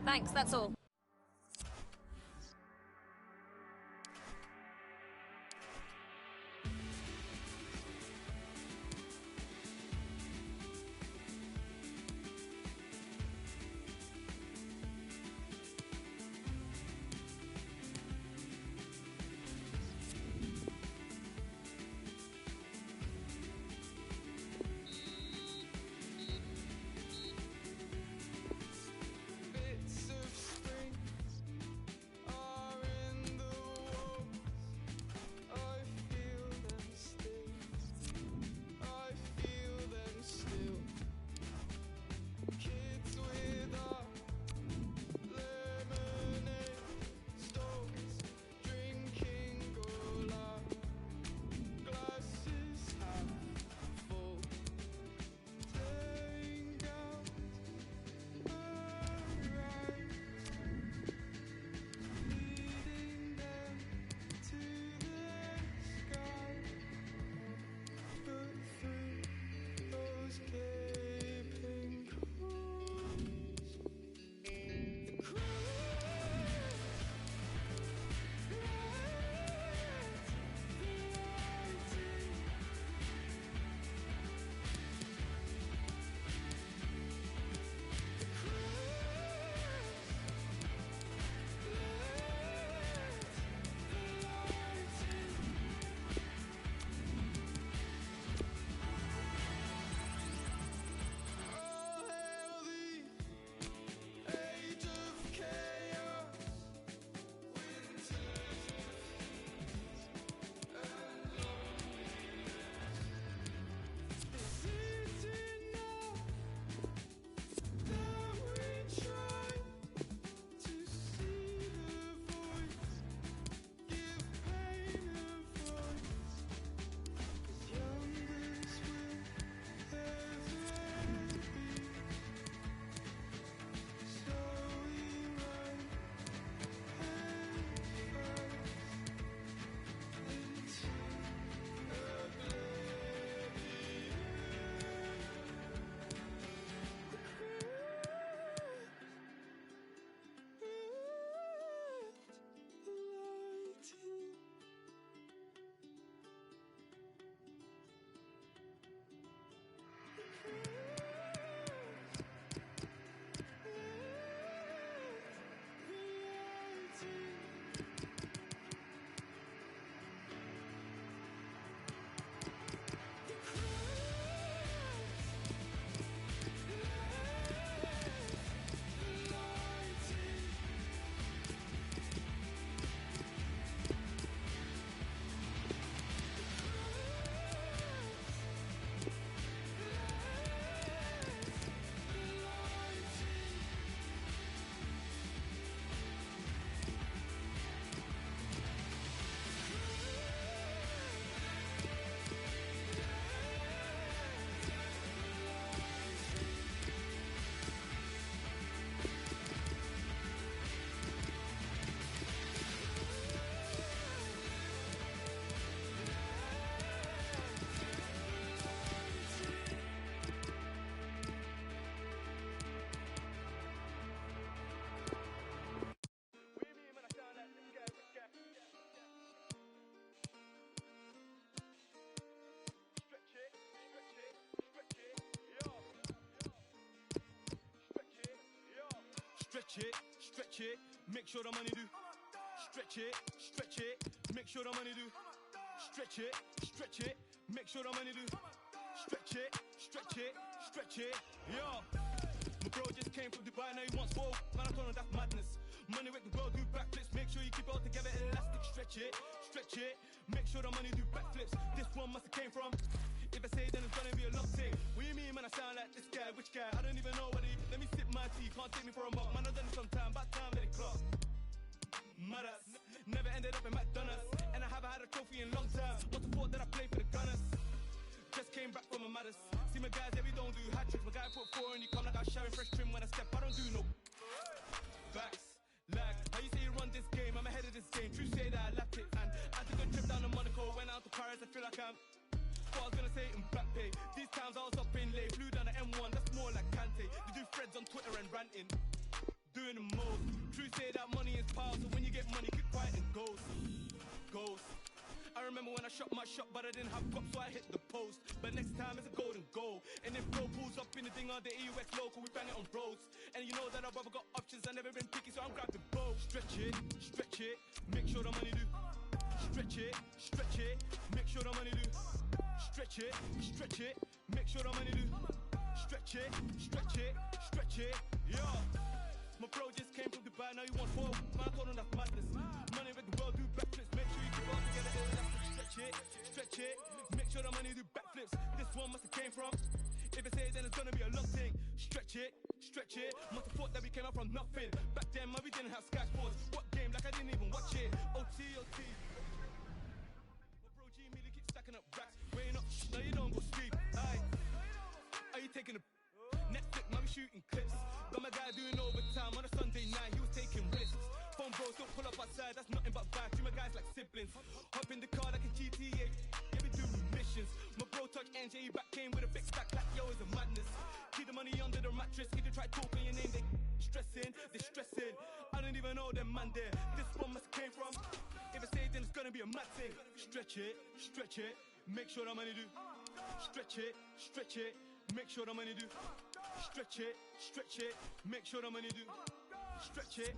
Thanks, that's all. stretch it, make sure the money do. Stretch it, make sure the money do. Stretch it, make sure the money do. Stretch it, yo. My bro just came from Dubai, now he wants more. Man, I told him that's madness. Money with the world, do backflips. Make sure you keep it all together, elastic. Stretch it, make sure the money do backflips. This one must have came from. If I say then it's gonna be a long thing. What do you mean, man? I sound like this guy, which guy? I don't even know what he. Let me sip my tea, can't take me for a mug. Man, I've done it sometime, about time let it clock. Matters, never ended up in McDonald's, and I haven't had a trophy in a long time. What's the thought that I play for the Gunners? Just came back from a matters. See my guys, yeah, we don't do hat tricks. My guy put 4 and you come like I'm sharing fresh trim when I step. I don't do no backs, lag. How you say you run this game? I'm ahead of this game. True say that I lapped it, and I took a trip down to Monaco, went out to Paris. I feel like I'm. What I was gonna say in back pay. These times I was up in late, flew down to M1. That's more like Kante. They do threads on Twitter and ranting, doing the most. True say that money is power, so when you get money, keep quiet and goes. I remember when I shot my shot, but I didn't have props, so I hit the post. But next time it's a golden goal. And if bro pulls up in the thing on the EUX local, we bang it on roads. And you know that I've ever got options, I've never been picky, so I'm grabbing both. Stretch it, make sure the money do. Stretch it, make sure the money do. Stretch it, make sure the money do. Stretch it, yeah. My bro just came from Dubai, now he wants more. Man, I told him that's madness. Money with the world, do backflips. Make sure you keep it all together, stretch it, make sure the money do backflips. This one must have came from. If I say it, then it's gonna be a long thing. Stretch it, must have thought that we came out from nothing. Back then, man, we didn't have Sky Sports. What game? Like I didn't even watch it. OT. My bro G immediately keeps stacking up racks. Weighing up, now you don't go sleep. Aye. Are you taking a Netflix, man, we shooting clips. Got my guy doing overtime on a Sunday night, he was taking risks. Phone bros don't pull up outside, that's nothing but bad. Do my guys like siblings. Hop in the car like a GTA, yeah, we do missions. My bro touch NJ, he back came with a big stack like yo, is a madness. Keep the money under the mattress, if you try talking your name, they stressing. I don't even know them man there. This one must came from. If I say it, then it's gonna be a mad thing. Stretch it, make sure the money do. Stretch it, make sure the money do. Stretch it, make sure the money do. Stretch it.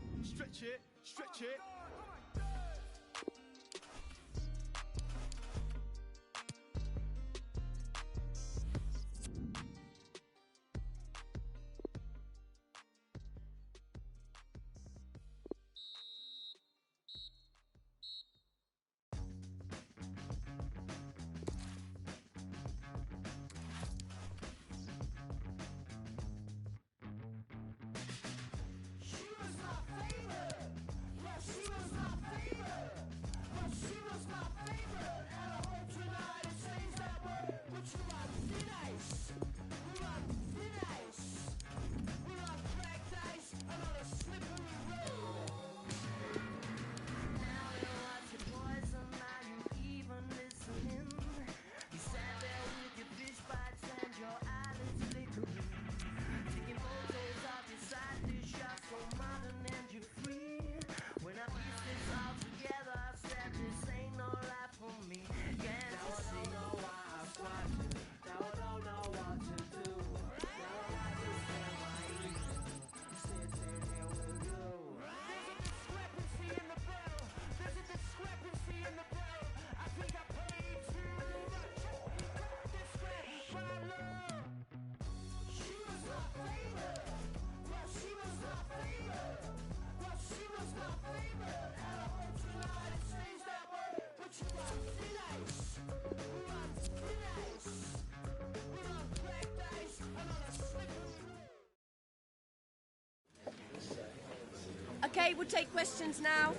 Okay, we'll take questions now.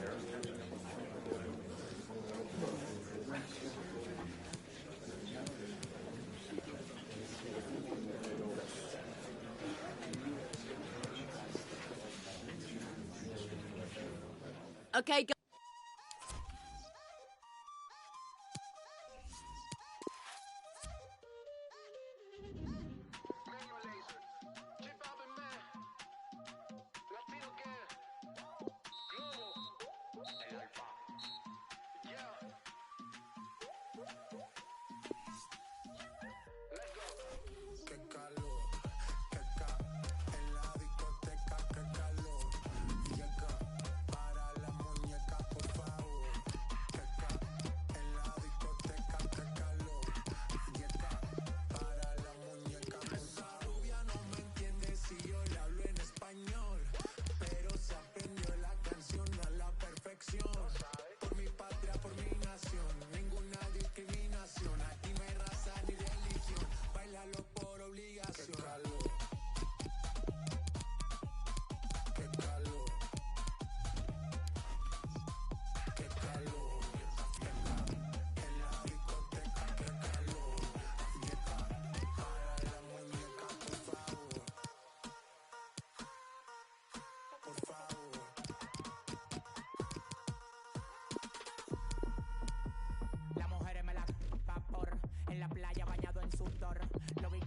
Okay, go. Qué calor, en la discoteca, qué calor.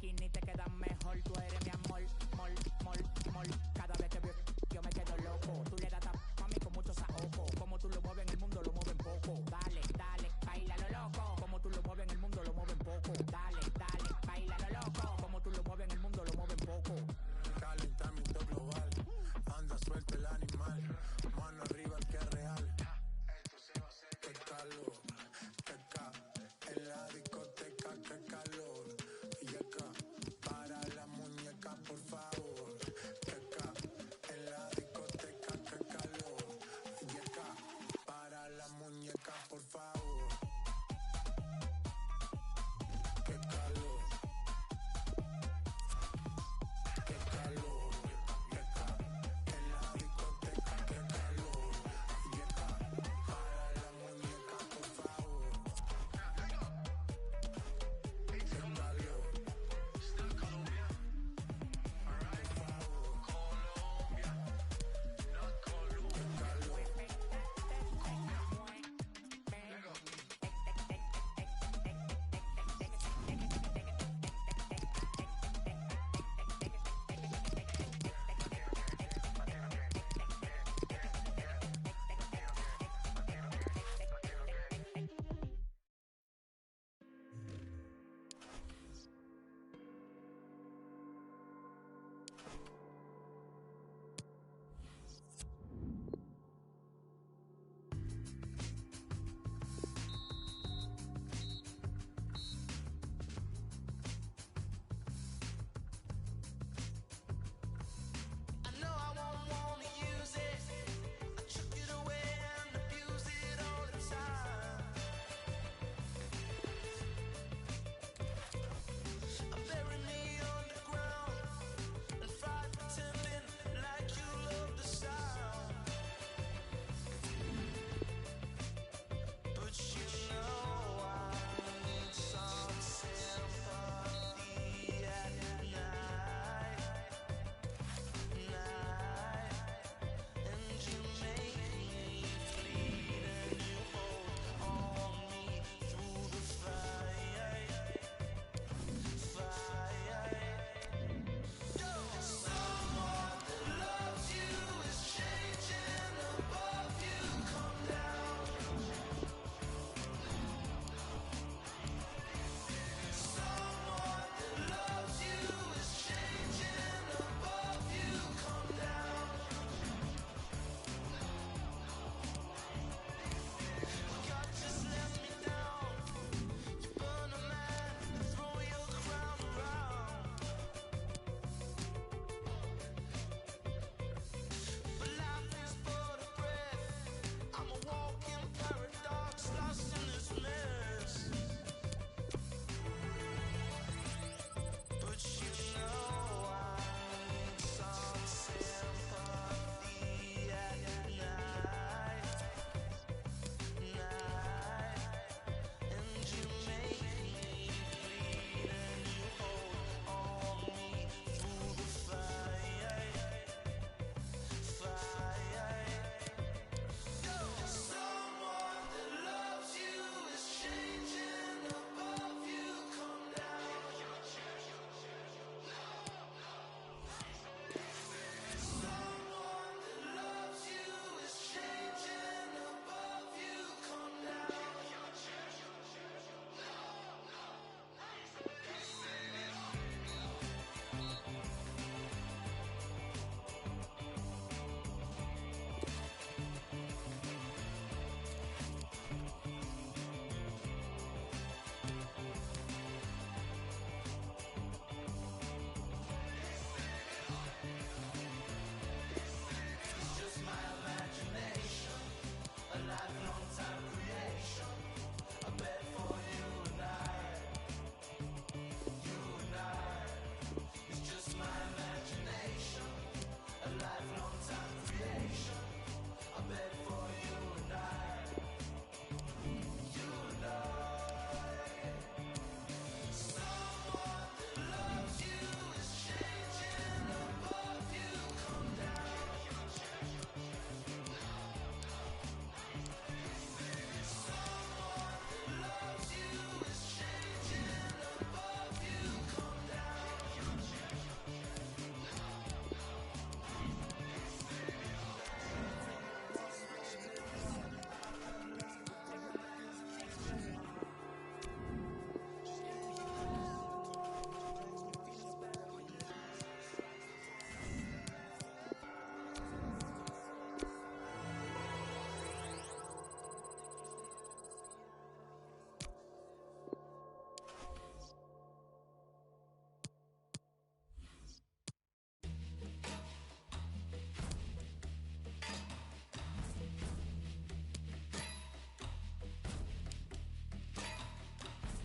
bikini te quedan mejor. Tú eres mi amor, mol, mol, mol. Cada vez que veo yo me quedo loco. Tú le das tap a mí con muchos ojos. Como tú lo mueves en el mundo, lo mueven poco. Dale, dale, baila lo loco. Como tú lo mueves en el mundo, lo mueven poco. Dale, dale, baila lo loco. Como tú lo mueves en el mundo, lo mueven poco. Calentamiento global, anda suelto el animal, mano arriba el que es real. Esto se va a hacer que calor, que ca, en la discoteca que calor, y acá para la muñeca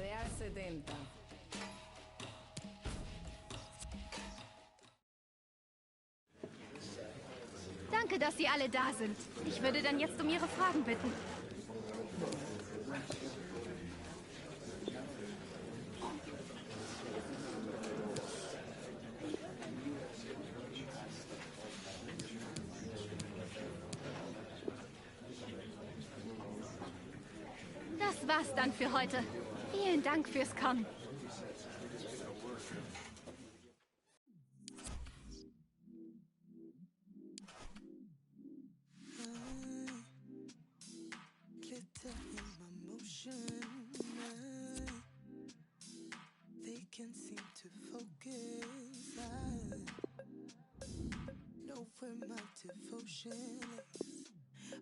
Real 70. Danke, dass Sie alle da sind. Ich würde dann jetzt um Ihre Fragen bitten. Das war's dann für heute. Vielen Dank fürs Kommen. Glitter in my motion. They can't seem to focus. I know where my devotion is.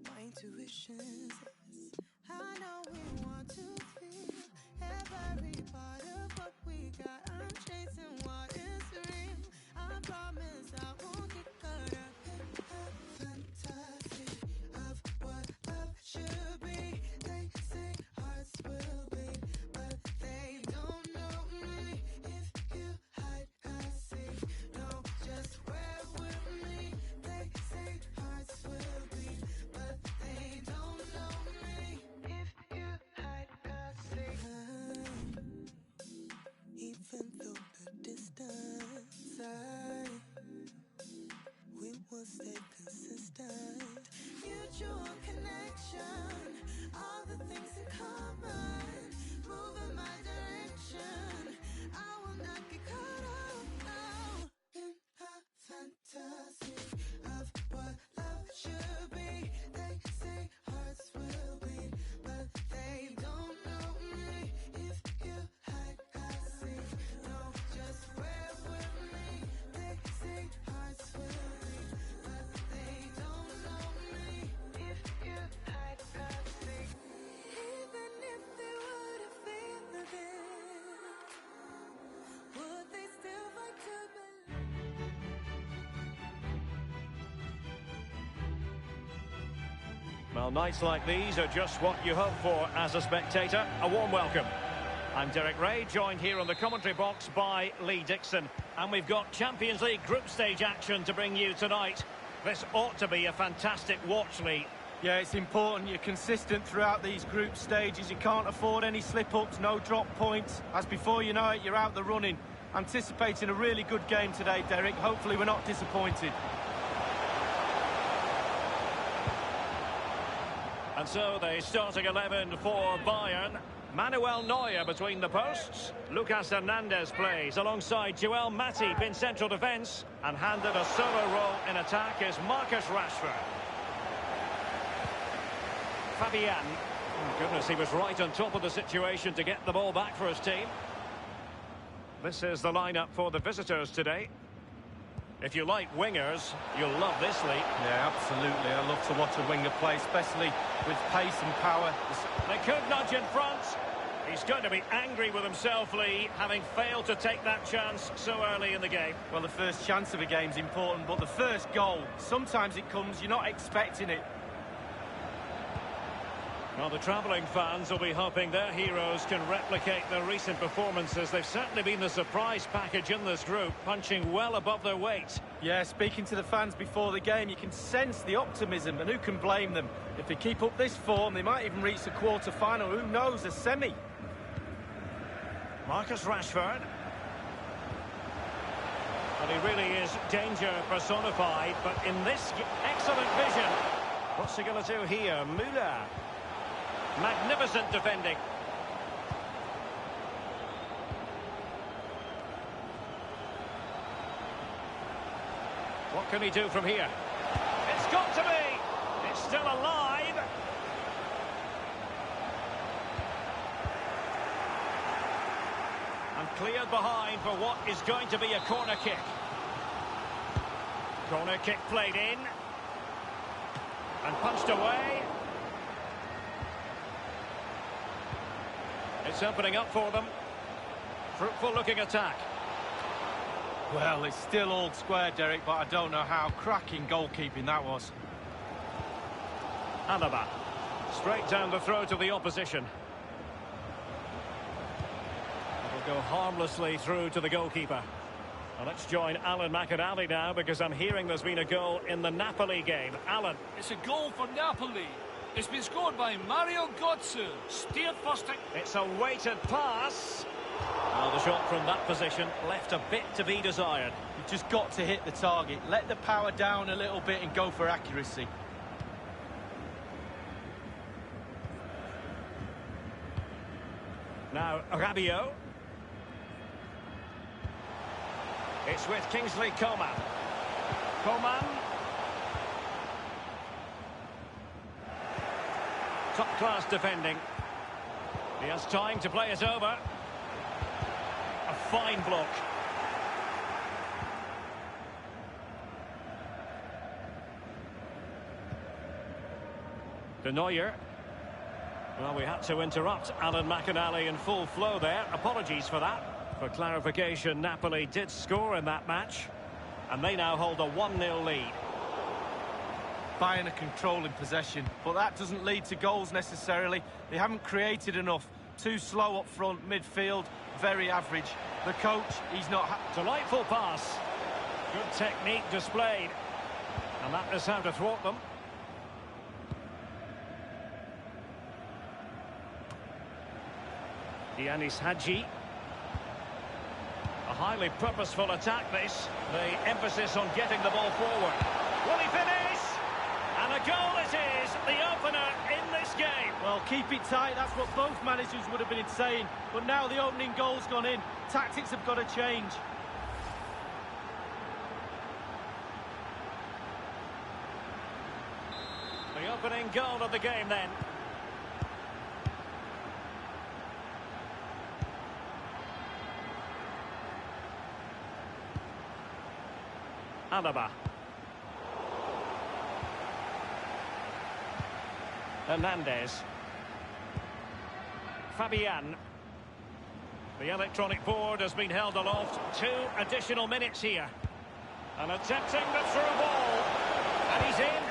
My intuition says I know we want to feel every part of what we got. I'm chasing what is real. I promise I won't get caught up in a fantasy of what love should be. They say hearts will beat, but they don't know me. If you hide, I see. No, just wear with me. They say hearts will beat, but they don't know me. If you hide, I see. Even though the distance, we will stay consistent. Mutual connection, all the things in common, move in my direction. I will not get caught up now in a fantasy of what love should be. They say hearts will beat, but they don't know me. If you hide, I see. No, just wear with me. They say hearts will beat, but they don't know me. If you hide, I see. Even if they were to feel it, would they still fight to believe? Well, nights like these are just what you hope for as a spectator. A warm welcome. I'm Derek Ray, joined here on the commentary box by Lee Dixon. And we've got Champions League group stage action to bring you tonight. This ought to be a fantastic watch, Lee. Yeah, it's important you're consistent throughout these group stages. You can't afford any slip-ups, no drop points. As before you know it, you're out the running. Anticipating a really good game today, Derek. Hopefully we're not disappointed. And so the starting 11 for Bayern. Manuel Neuer between the posts. Lucas Hernandez plays alongside Joel Matip in central defence. And handed a solo role in attack is Marcus Rashford. Fabian. Oh, goodness, he was right on top of the situation to get the ball back for his team. This is the lineup for the visitors today. If you like wingers, you'll love this, Lee. Yeah, absolutely. I love to watch a winger play, especially with pace and power. They could nudge in front. He's going to be angry with himself, Lee, having failed to take that chance so early in the game. Well, the first chance of a game's important, but the first goal, sometimes it comes, you're not expecting it. Well, the travelling fans will be hoping their heroes can replicate their recent performances. They've certainly been the surprise package in this group, punching well above their weight. Yeah, speaking to the fans before the game, you can sense the optimism, and who can blame them? If they keep up this form, they might even reach the quarter-final. Who knows, a semi. Marcus Rashford. And he really is danger personified, but in this excellent vision. What's he going to do here? Müller. Magnificent defending. What can he do from here? It's got to be! It's still alive! And cleared behind for what is going to be a corner kick. Corner kick played in. And punched away. It's opening up for them. Fruitful looking attack. Well, it's still all square, Derek, but I don't know how cracking goalkeeping that was. Alaba. Straight down the throat of the opposition. go harmlessly through to the goalkeeper. Well, let's join Alan McAnally now, because I'm hearing there's been a goal in the Napoli game. Alan. It's a goal for Napoli. It's been scored by Mario Götze. Steered first. It's a weighted pass. Well, the shot from that position left a bit to be desired. You've just got to hit the target. Let the power down a little bit and go for accuracy. Now, Rabiot. It's with Kingsley Coman. Coman. Top-class defending. He has time to play it over. A fine block. De Neuer. Well, we had to interrupt Alan McAnally in full flow there. Apologies for that. For clarification, Napoli did score in that match, and they now hold a 1-0 lead. Bayern are controlling possession, but that doesn't lead to goals necessarily. They haven't created enough. Too slow up front, midfield, very average. The coach, he's not... Delightful pass. Good technique displayed. And that is how to thwart them. Yanis Hadji. A highly purposeful attack, this. The emphasis on getting the ball forward. Will he finish? And a goal it is, the opener in this game. Well, keep it tight, that's what both managers would have been saying. But now the opening goal's gone in. Tactics have got to change. The opening goal of the game then. Alaba. Hernandez. Fabian. The electronic board has been held aloft. 2 additional minutes here. And attempting the through ball. And he's in.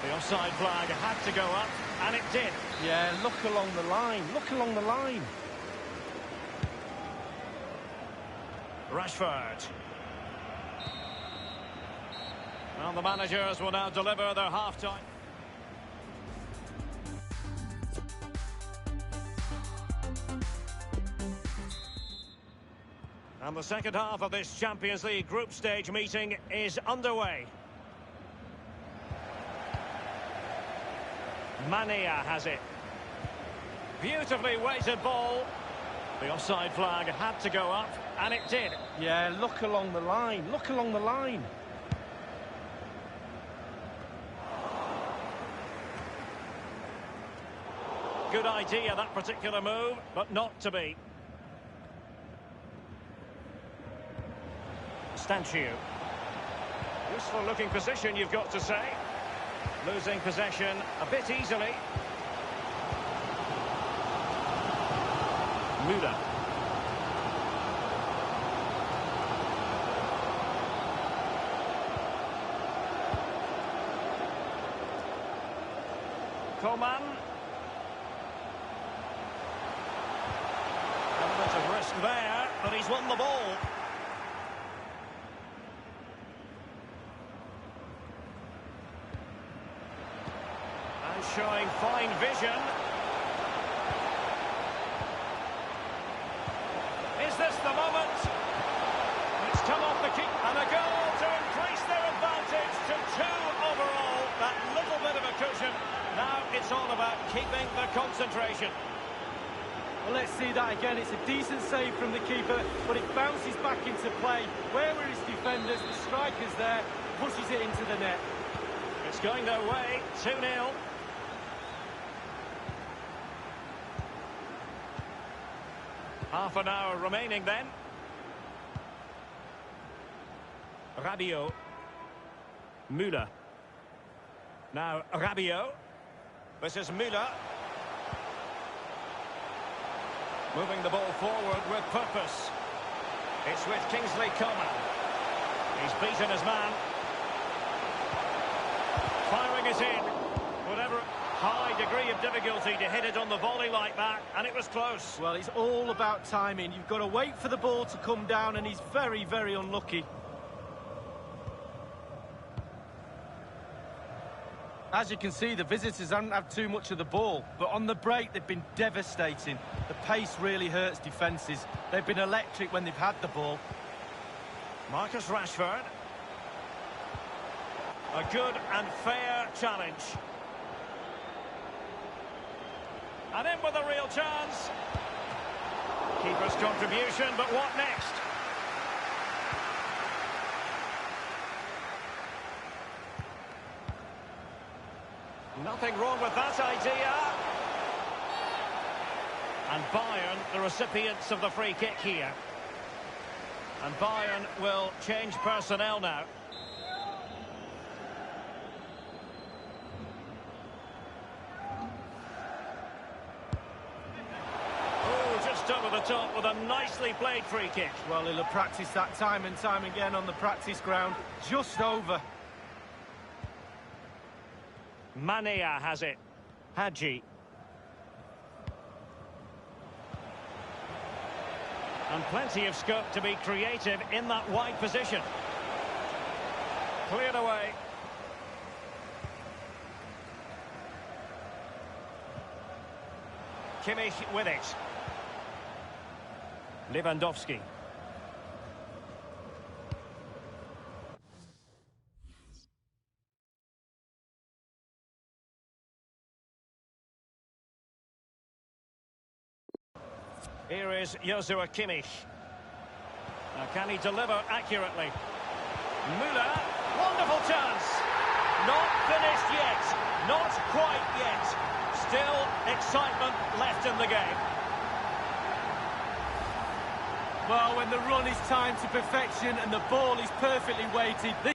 The offside flag had to go up, and it did. Yeah, look along the line. Look along the line. Rashford. Well, the managers will now deliver their half-time. And the second half of this Champions League group stage meeting is underway. Mania has it. Beautifully weighted ball. The offside flag had to go up, and it did. Yeah, look along the line. Look along the line. Good idea, that particular move, but not to be. Stanciu. Useful looking position, you've got to say. Losing possession a bit easily. Müller. Coman. Element of risk there, but he's won the ball. And showing fine vision. Is this the moment? It's come off the keep, and a goal to increase their advantage to 2 overall. That little bit of a cushion. Now it's all about keeping the concentration. Well, let's see that again. It's a decent save from the keeper, but it bounces back into play. Where were his defenders? The striker's there, pushes it into the net. It's going their way, 2-0. Half an hour remaining then. Rabiot. Müller. Now Rabiot. This is Müller. Moving the ball forward with purpose. It's with Kingsley Coman. He's beaten his man. Firing it in. Whatever. High degree of difficulty to hit it on the volley like that, and it was close. Well, it's all about timing. You've got to wait for the ball to come down, and he's very, very unlucky. As you can see, the visitors haven't had too much of the ball, but on the break, they've been devastating. The pace really hurts defences. They've been electric when they've had the ball. Marcus Rashford. A good and fair challenge. And in with a real chance. Keeper's contribution, but what next? Nothing wrong with that idea. And Bayern, the recipients of the free kick here. And Bayern will change personnel now. Over the top with a nicely played free kick. Well, he'll have practiced that time and time again on the practice ground. Just over. Mania has it. Hadji. And plenty of scope to be creative in that wide position. Cleared away. Kimmich with it. Lewandowski. Here is Joshua Kimmich. Now can he deliver accurately? Müller, wonderful chance. Not finished yet. Not quite yet. Still excitement left in the game. Well, when the run is timed to perfection and the ball is perfectly weighted, this